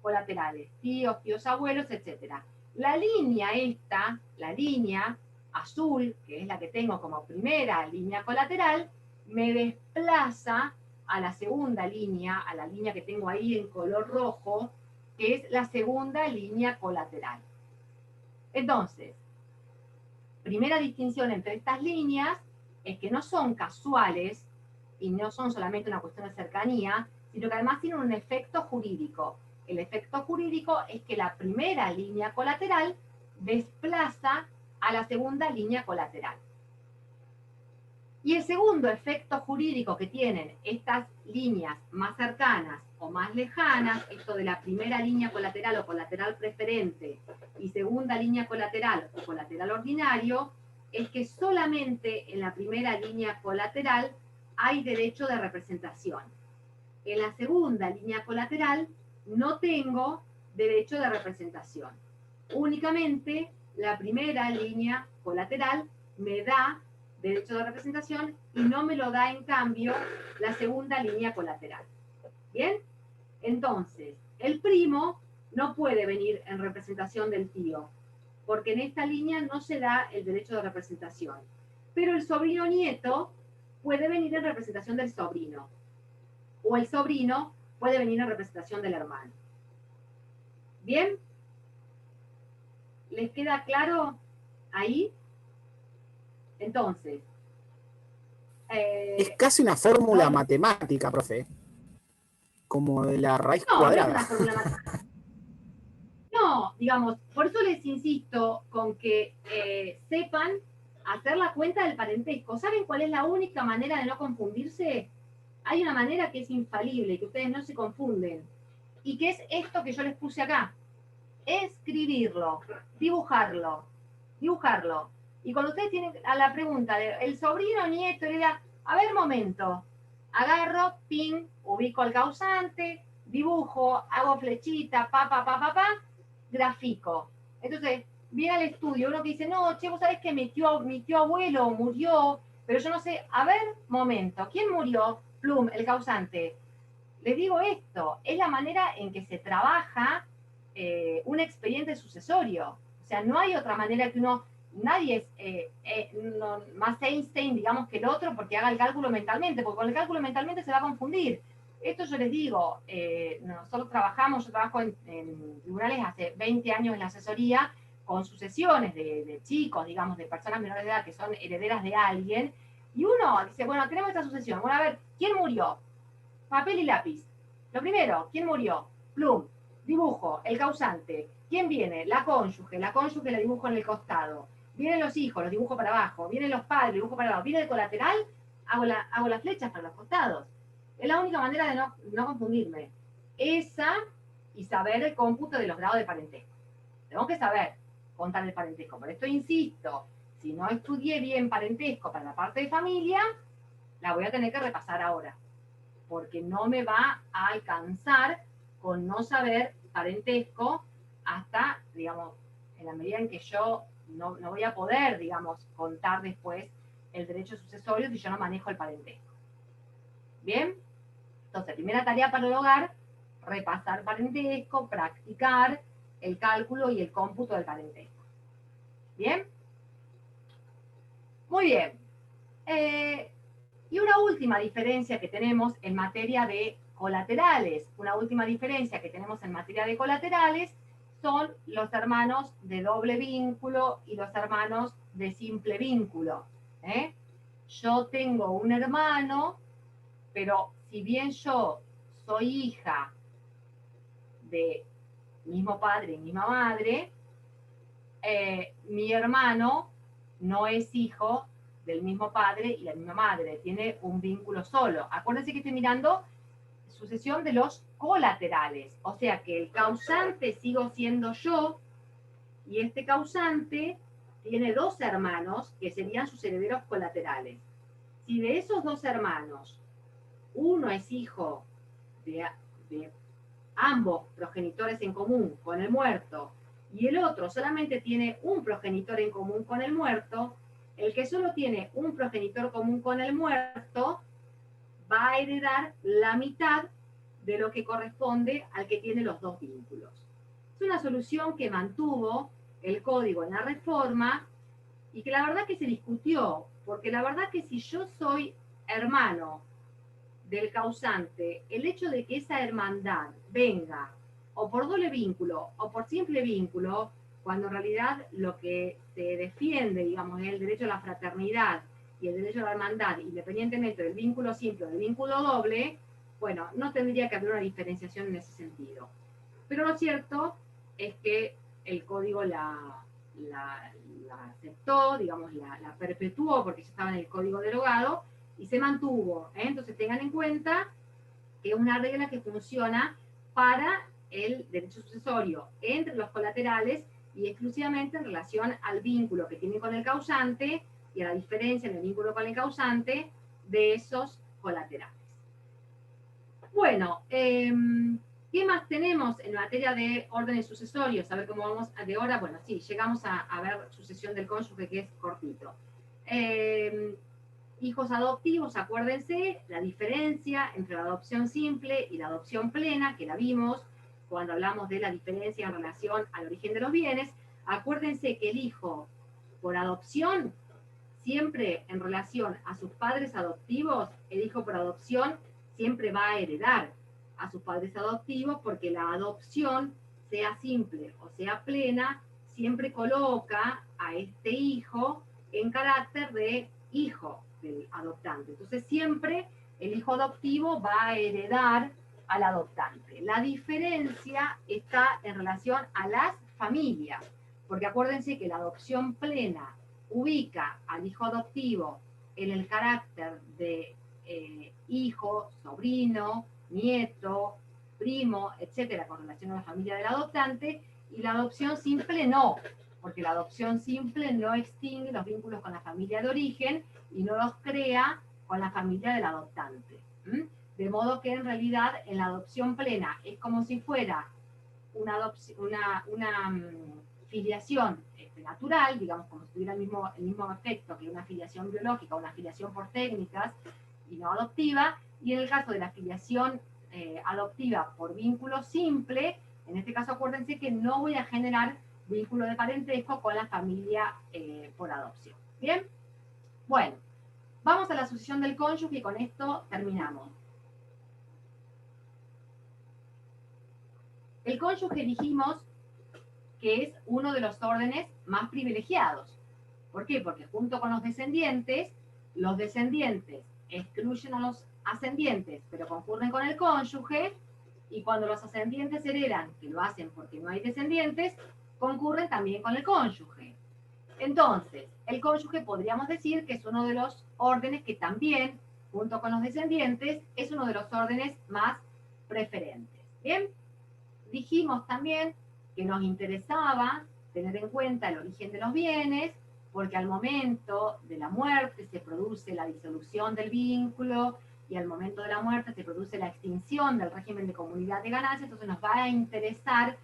colaterales, tíos, tíos abuelos, etc. La línea esta, la línea azul, que es la que tengo como primera línea colateral, me desplaza a la segunda línea, a la línea que tengo ahí en color rojo, que es la segunda línea colateral. Entonces, primera distinción entre estas líneas es que no son casuales y no son solamente una cuestión de cercanía, sino que además tienen un efecto jurídico. El efecto jurídico es que la primera línea colateral desplaza a la segunda línea colateral. Y el segundo efecto jurídico que tienen estas líneas más cercanas o más lejanas, esto de la primera línea colateral o colateral preferente y segunda línea colateral o colateral ordinario, es que solamente en la primera línea colateral hay derecho de representación. En la segunda línea colateral no tengo derecho de representación. Únicamente la primera línea colateral me da derecho de representación y no me lo da en cambio la segunda línea colateral. ¿Bien? Entonces, el primo no puede venir en representación del tío, porque en esta línea no se da el derecho de representación. Pero el sobrino nieto puede venir en representación del sobrino, o el sobrino puede venir en representación del hermano. ¿Bien? ¿Les queda claro ahí? Entonces, Es casi una fórmula matemática, profe. Como de la raíz cuadrada. No es una fórmula matemática. No, digamos, por eso les insisto con que sepan hacer la cuenta del parentesco. ¿Saben cuál es la única manera de no confundirse? Hay una manera que es infalible, que ustedes no se confunden, y que es esto que yo les puse acá. Escribirlo, dibujarlo. Y cuando ustedes tienen a la pregunta de el sobrino, nieto, heredad, a ver, momento, agarro, pin, ubico al causante, dibujo, hago flechita, grafico. Entonces, viene al estudio uno que dice, no, che, vos sabés que mi tío abuelo murió, pero yo no sé, a ver, momento, ¿quién murió? Plum, el causante. Les digo esto, es la manera en que se trabaja un expediente sucesorio. O sea, no hay otra manera que nadie es más Einstein, digamos, que el otro porque haga el cálculo mentalmente, porque con el cálculo mentalmente se va a confundir. Esto yo les digo, nosotros yo trabajo en tribunales hace 20 años en la asesoría con sucesiones de chicos, digamos, de personas menores de edad que son herederas de alguien, y uno dice, bueno, tenemos esta sucesión, bueno, a ver, ¿quién murió? Papel y lápiz. Lo primero, ¿quién murió? Plum. dibujo el causante. ¿Quién viene? La cónyuge la dibujo en el costado. Vienen los hijos, los dibujo para abajo. Vienen los padres, los dibujo para abajo. Viene el colateral, hago las flechas para los costados. Es la única manera de no confundirme. Esa y saber el cómputo de los grados de parentesco. Tengo que saber contar el parentesco. Por esto insisto, si no estudié bien parentesco para la parte de familia, la voy a tener que repasar ahora. Porque no me va a alcanzar con no saber parentesco hasta, digamos, en la medida en que yo no voy a poder, digamos, contar después el derecho sucesorio si yo no manejo el parentesco. ¿Bien? Entonces, primera tarea para el hogar, repasar parentesco, practicar el cálculo y el cómputo del parentesco. ¿Bien? Muy bien. Y una última diferencia que tenemos en materia de colaterales, son los hermanos de doble vínculo y los hermanos de simple vínculo. Yo tengo un hermano, pero si bien yo soy hija de mismo padre y misma madre, mi hermano no es hijo del mismo padre y la misma madre, tiene un vínculo solo. Acuérdense que estoy mirando sucesión de los colaterales, o sea que el causante sigo siendo yo, y este causante tiene dos hermanos que serían sus herederos colaterales. Si de esos dos hermanos uno es hijo de ambos progenitores en común con el muerto y el otro solamente tiene un progenitor en común con el muerto, el que solo tiene un progenitor común con el muerto va a heredar la mitad de lo que corresponde al que tiene los dos vínculos. Es una solución que mantuvo el código en la reforma y que la verdad que se discutió, porque la verdad que si yo soy hermano del causante, el hecho de que esa hermandad venga o por doble vínculo o por simple vínculo, cuando en realidad lo que se defiende, digamos, es el derecho a la fraternidad y el derecho a la hermandad, independientemente del vínculo simple o del vínculo doble, bueno, no tendría que haber una diferenciación en ese sentido. Pero lo cierto es que el código la aceptó, digamos, la perpetuó porque ya estaba en el código derogado y se mantuvo. Entonces tengan en cuenta que es una regla que funciona para el derecho sucesorio entre los colaterales y exclusivamente en relación al vínculo que tiene con el causante y a la diferencia en el vínculo con el causante de esos colaterales. Bueno, ¿qué más tenemos en materia de órdenes sucesorios? A ver cómo vamos de hora. Bueno, sí, llegamos a ver sucesión del cónyuge, que es cortito. Hijos adoptivos, acuérdense, la diferencia entre la adopción simple y la adopción plena, que la vimos cuando hablamos de la diferencia en relación al origen de los bienes. Acuérdense que el hijo por adopción, siempre en relación a sus padres adoptivos, el hijo por adopción siempre va a heredar a sus padres adoptivos porque la adopción, sea simple o sea plena, siempre coloca a este hijo en carácter de hijo del adoptante. Entonces siempre el hijo adoptivo va a heredar al adoptante. La diferencia está en relación a las familias, porque acuérdense que la adopción plena ubica al hijo adoptivo en el carácter de hijo, sobrino, nieto, primo, etcétera, con relación a la familia del adoptante, y la adopción simple no, porque la adopción simple no extingue los vínculos con la familia de origen y no los crea con la familia del adoptante. De modo que en realidad en la adopción plena es como si fuera una filiación natural, digamos, como si tuviera el mismo efecto que una filiación biológica o una filiación por técnicas y no adoptiva, y en el caso de la filiación adoptiva por vínculo simple, en este caso acuérdense que no voy a generar vínculo de parentesco con la familia por adopción. ¿Bien? Bueno, vamos a la sucesión del cónyuge y con esto terminamos. El cónyuge dijimos que es uno de los órdenes más privilegiados. ¿Por qué? Porque junto con los descendientes excluyen a los ascendientes, pero concurren con el cónyuge, Y cuando los ascendientes heredan, que lo hacen porque no hay descendientes, concurren también con el cónyuge. Entonces, el cónyuge podríamos decir que es uno de los órdenes que también, junto con los descendientes, es uno de los órdenes más preferentes. Bien, dijimos también que nos interesaba tener en cuenta el origen de los bienes, porque al momento de la muerte se produce la disolución del vínculo y al momento de la muerte se produce la extinción del régimen de comunidad de ganancias, entonces nos va a interesar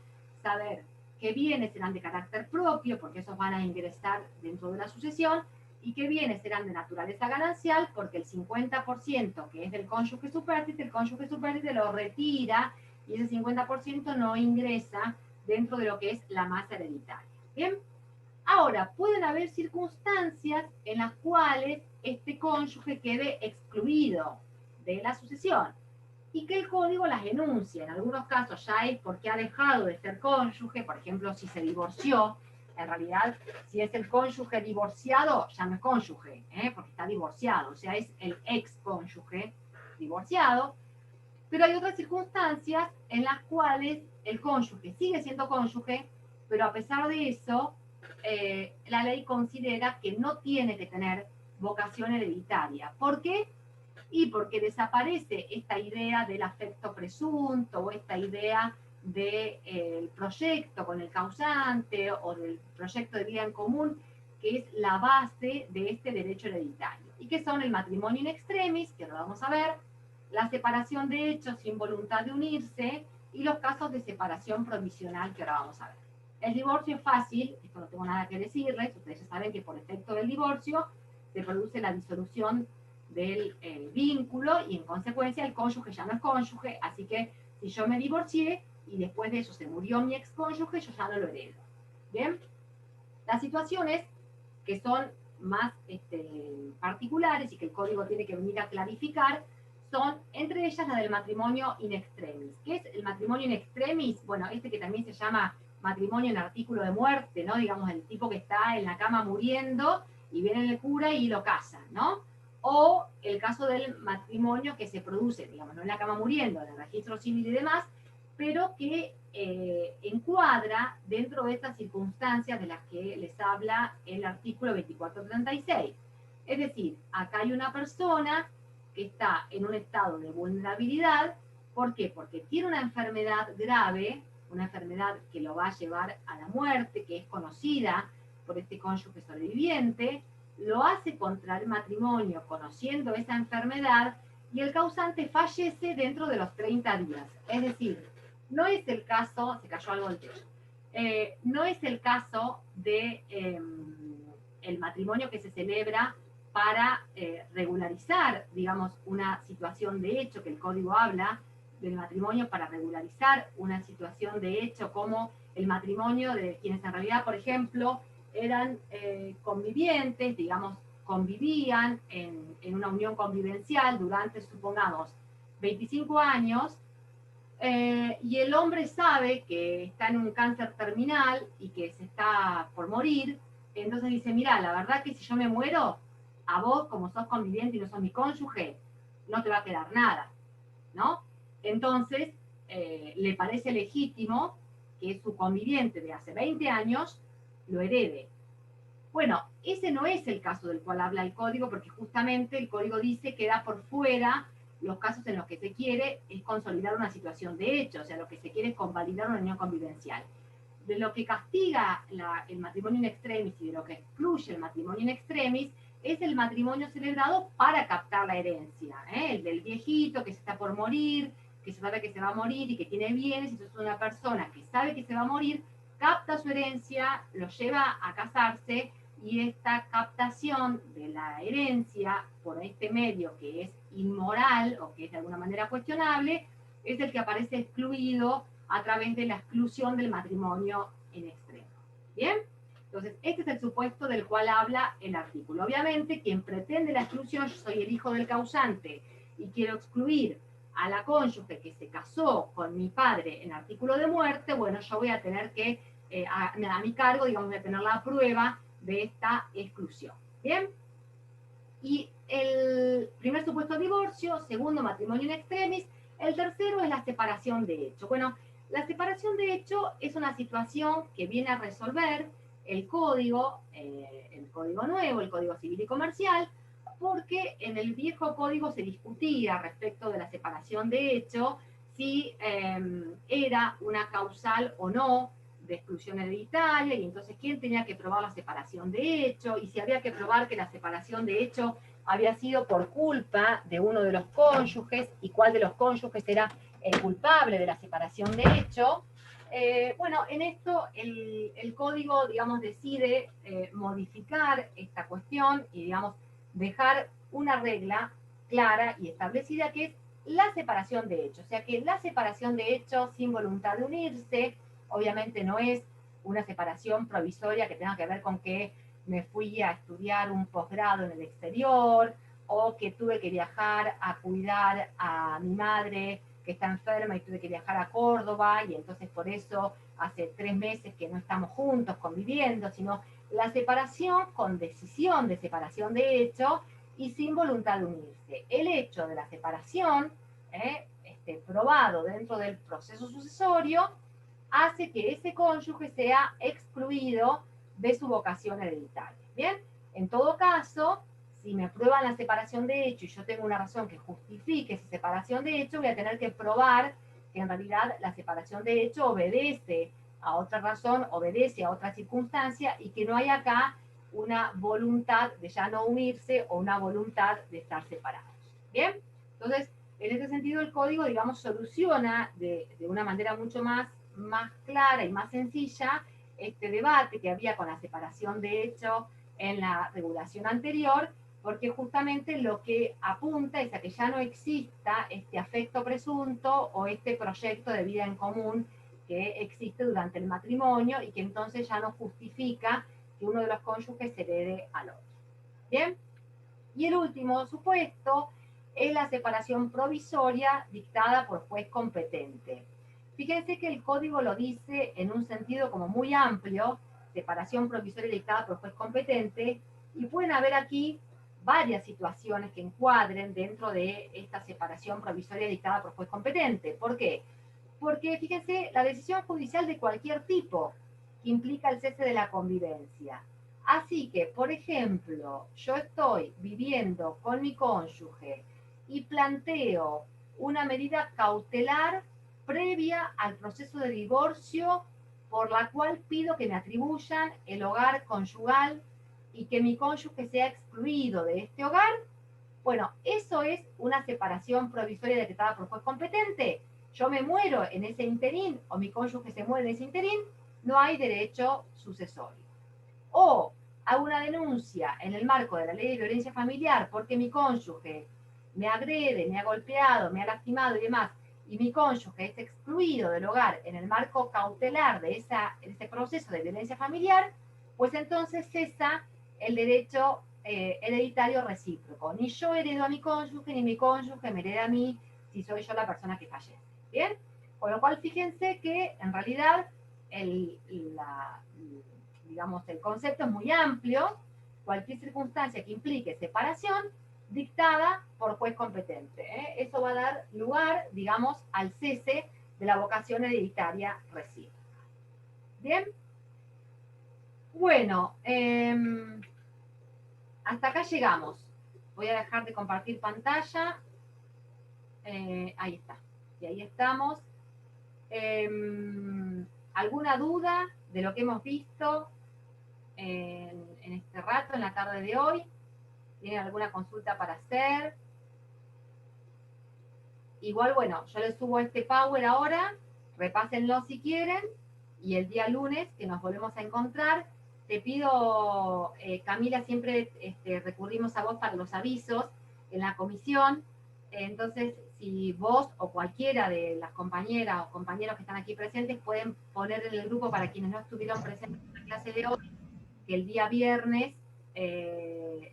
saber qué bienes serán de carácter propio, porque esos van a ingresar dentro de la sucesión, y qué bienes serán de naturaleza ganancial, porque el 50% que es del cónyuge supérstite, el cónyuge supérstite lo retira y ese 50% no ingresa dentro de lo que es la masa hereditaria. ¿Bien? Ahora, pueden haber circunstancias en las cuales este cónyuge quede excluido de la sucesión y que el código las enuncia. En algunos casos ya es porque ha dejado de ser cónyuge, por ejemplo, si se divorció. En realidad, si es el cónyuge divorciado, ya no es cónyuge, porque está divorciado, o sea, es el ex cónyuge divorciado. Pero hay otras circunstancias en las cuales el cónyuge sigue siendo cónyuge, pero a pesar de eso, la ley considera que no tiene que tener vocación hereditaria. ¿Por qué? Y porque desaparece esta idea del afecto presunto o esta idea del proyecto con el causante o del proyecto de vida en común, que es la base de este derecho hereditario. Y que son el matrimonio in extremis, que lo vamos a ver, la separación de hechos sin voluntad de unirse y los casos de separación provisional, que ahora vamos a ver. El divorcio es fácil, esto no tengo nada que decirles, ustedes ya saben que por efecto del divorcio se produce la disolución del vínculo y en consecuencia el cónyuge ya no es cónyuge, así que si yo me divorcié y después de eso se murió mi ex cónyuge, yo ya no lo heredo. ¿Bien? Las situaciones que son más particulares y que el código tiene que venir a clarificar son, entre ellas, la del matrimonio in extremis. ¿Qué es el matrimonio in extremis? Bueno, que también se llama matrimonio en artículo de muerte, ¿no? Digamos, el tipo que está en la cama muriendo y viene el cura y lo casa, ¿no? O el caso del matrimonio que se produce, digamos, no en la cama muriendo, en el registro civil y demás, pero que encuadra dentro de estas circunstancias de las que les habla el artículo 2436. Es decir, acá hay una persona que está en un estado de vulnerabilidad. ¿Por qué? Porque tiene una enfermedad grave, una enfermedad que lo va a llevar a la muerte, que es conocida por este cónyuge sobreviviente, lo hace contraer matrimonio conociendo esa enfermedad y el causante fallece dentro de los 30 días. Es decir, no es el caso, se cayó algo del techo, no es el caso de el matrimonio que se celebra para regularizar, digamos, una situación de hecho, que el código habla del matrimonio para regularizar una situación de hecho, como el matrimonio de quienes en realidad, por ejemplo, eran convivientes, digamos, convivían en una unión convivencial durante, supongamos, 25 años, y el hombre sabe que está en un cáncer terminal y que se está por morir, entonces dice, mira, la verdad que si yo me muero, a vos, como sos conviviente y no sos mi cónyuge, no te va a quedar nada, ¿no? Entonces, le parece legítimo que su conviviente de hace 20 años lo herede. Bueno, ese no es el caso del cual habla el código, porque justamente el código dice que da por fuera los casos en los que se quiere es consolidar una situación de hecho, o sea, lo que se quiere es convalidar una unión convivencial. De lo que castiga el matrimonio in extremis y de lo que excluye el matrimonio in extremis es el matrimonio celebrado para captar la herencia, el del viejito que se está por morir, que se sabe que se va a morir y que tiene bienes, entonces una persona que sabe que se va a morir, capta su herencia, lo lleva a casarse, y esta captación de la herencia por este medio que es inmoral o que es de alguna manera cuestionable, es el que aparece excluido a través de la exclusión del matrimonio en extremo. ¿Bien? Entonces, este es el supuesto del cual habla el artículo. Obviamente, quien pretende la exclusión, yo soy el hijo del causante y quiero excluir a la cónyuge que se casó con mi padre en artículo de muerte, bueno, yo voy a tener que, a mi cargo, digamos, voy a tener la prueba de esta exclusión. ¿Bien? Y el primer supuesto, divorcio. Segundo, matrimonio in extremis. El tercero es la separación de hecho. Bueno, la separación de hecho es una situación que viene a resolver el código nuevo, el Código Civil y Comercial, porque en el viejo código se discutía respecto de la separación de hecho, si era una causal o no de exclusión hereditaria, y entonces quién tenía que probar la separación de hecho, y si había que probar que la separación de hecho había sido por culpa de uno de los cónyuges, y cuál de los cónyuges era el culpable de la separación de hecho. Bueno, en esto el código, digamos, decide modificar esta cuestión y, digamos, dejar una regla clara y establecida que es la separación de hechos. O sea que la separación de hechos sin voluntad de unirse, obviamente no es una separación provisoria que tenga que ver con que me fui a estudiar un posgrado en el exterior o que tuve que viajar a cuidar a mi madre que está enferma y tuve que viajar a Córdoba y entonces por eso hace 3 meses que no estamos juntos conviviendo, sino la separación con decisión de separación de hecho y sin voluntad de unirse. El hecho de la separación, probado dentro del proceso sucesorio, hace que ese cónyuge sea excluido de su vocación hereditaria. Bien, en todo caso, si me prueban la separación de hecho y yo tengo una razón que justifique esa separación de hecho, voy a tener que probar que en realidad la separación de hecho obedece a otra razón, obedece a otra circunstancia y que no hay acá una voluntad de ya no unirse o una voluntad de estar separados. Bien, entonces, en ese sentido el código, digamos, soluciona de una manera mucho más clara y más sencilla este debate que había con la separación de hecho en la regulación anterior, porque justamente lo que apunta es a que ya no exista este afecto presunto o este proyecto de vida en común que existe durante el matrimonio y que entonces ya no justifica que uno de los cónyuges se herede al otro. ¿Bien? Y el último supuesto es la separación provisoria dictada por juez competente. Fíjense que el código lo dice en un sentido como muy amplio, separación provisoria dictada por juez competente, y pueden haber aquí varias situaciones que encuadren dentro de esta separación provisoria dictada por juez competente. ¿Por qué? Porque, fíjense, la decisión judicial de cualquier tipo que implica el cese de la convivencia. Así que, por ejemplo, yo estoy viviendo con mi cónyuge y planteo una medida cautelar previa al proceso de divorcio por la cual pido que me atribuyan el hogar conyugal y que mi cónyuge sea excluido de este hogar. Bueno, eso es una separación provisoria decretada por juez competente. Yo me muero en ese interín o mi cónyuge se muere en ese interín, no hay derecho sucesorio. O hago una denuncia en el marco de la ley de violencia familiar porque mi cónyuge me agrede, me ha golpeado, me ha lastimado y demás, y mi cónyuge es excluido del hogar en el marco cautelar de ese proceso de violencia familiar, pues entonces cesa el derecho hereditario recíproco. Ni yo heredo a mi cónyuge, ni mi cónyuge me hereda a mí si soy yo la persona que fallece. ¿Bien? Con lo cual, fíjense que en realidad digamos, el concepto es muy amplio, cualquier circunstancia que implique separación dictada por juez competente. Eso va a dar lugar, digamos, al cese de la vocación hereditaria recíproca. Bien. Bueno, hasta acá llegamos. Voy a dejar de compartir pantalla. Ahí está. Y ahí estamos. ¿Alguna duda de lo que hemos visto en este rato, en la tarde de hoy? ¿Tienen alguna consulta para hacer? Igual, bueno, yo les subo este Power ahora, repásenlo si quieren, y el día lunes que nos volvemos a encontrar, te pido, Camila, siempre recurrimos a vos para los avisos en la comisión, entonces si vos o cualquiera de las compañeras o compañeros que están aquí presentes pueden poner en el grupo para quienes no estuvieron presentes en la clase de hoy, que el día viernes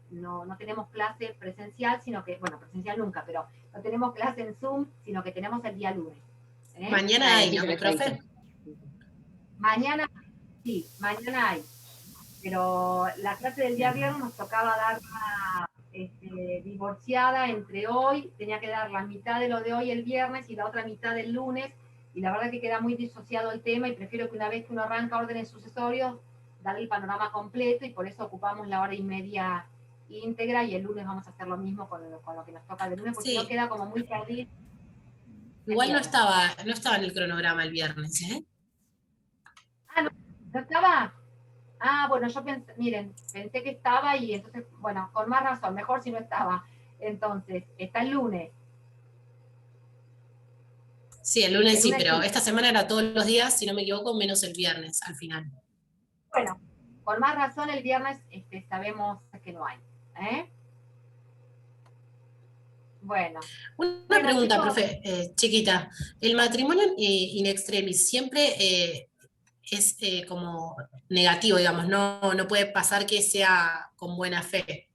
no tenemos clase presencial, sino que, bueno, presencial nunca, pero no tenemos clase en Zoom, sino que tenemos el día lunes. Mañana hay, ¿no, profe? Mañana, sí, mañana hay. Pero la clase del día viernes nos tocaba darla divorciada entre hoy, tenía que dar la mitad de lo de hoy el viernes y la otra mitad el lunes, y la verdad que queda muy disociado el tema y prefiero que una vez que uno arranca órdenes sucesorios, darle el panorama completo y por eso ocupamos la hora y media íntegra y el lunes vamos a hacer lo mismo con lo que nos toca de lunes, porque Sí. no queda como muy perdido. Igual no estaba en el cronograma el viernes, ¿eh? ¿No estaba? Ah, bueno, yo pensé, miren, pensé que estaba y entonces, bueno, con más razón, mejor si no estaba. Entonces, está el lunes. Sí, el lunes El sí, lunes pero sí. esta semana era todos los días, si no me equivoco, menos el viernes al final. Bueno, con más razón el viernes sabemos que no hay. ¿Eh? Bueno. Una pregunta, chicos, profe, chiquita. ¿El matrimonio in extremis siempre es como negativo, digamos, no puede pasar que sea con buena fe?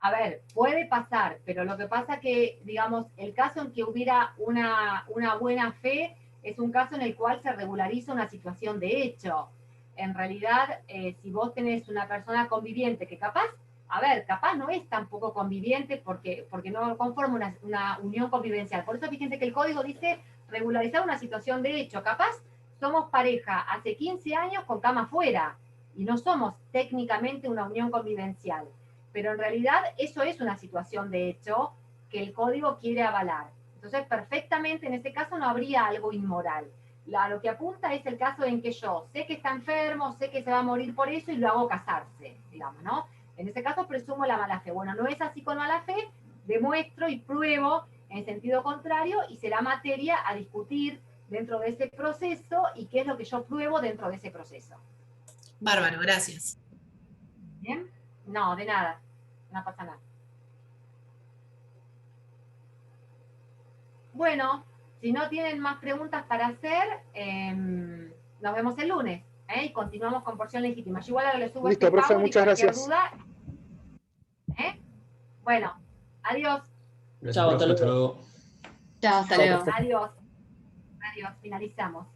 a ver, puede pasar, pero lo que pasa que, digamos, el caso en que hubiera una buena fe es un caso en el cual se regulariza una situación de hecho. En realidad, si vos tenés una persona conviviente que capaz, a ver, capaz no es tampoco conviviente porque no conforma una unión convivencial. Por eso fíjense que el código dice regularizar una situación de hecho. Capaz somos pareja hace 15 años con cama fuera y no somos técnicamente una unión convivencial. Pero en realidad eso es una situación de hecho que el código quiere avalar. Entonces, perfectamente en este caso no habría algo inmoral. Lo que apunta es el caso en que yo sé que está enfermo, sé que se va a morir por eso y lo hago casarse, digamos, ¿no? En ese caso presumo la mala fe. Bueno, no es así con mala fe, demuestro y pruebo en sentido contrario y será materia a discutir dentro de ese proceso y qué es lo que yo pruebo dentro de ese proceso. Bárbaro, gracias. ¿Bien? No, de nada. No pasa nada. Bueno, si no tienen más preguntas para hacer, nos vemos el lunes. Y continuamos con porción legítima. Yo igual ahora le subo Listo, este profe, PowerPoint y muchas cualquier gracias. duda. Bueno, adiós. Gracias, Chao, hasta profe, hasta luego. luego. Chao, hasta Chao, luego. profe. Adiós. Adiós. Finalizamos.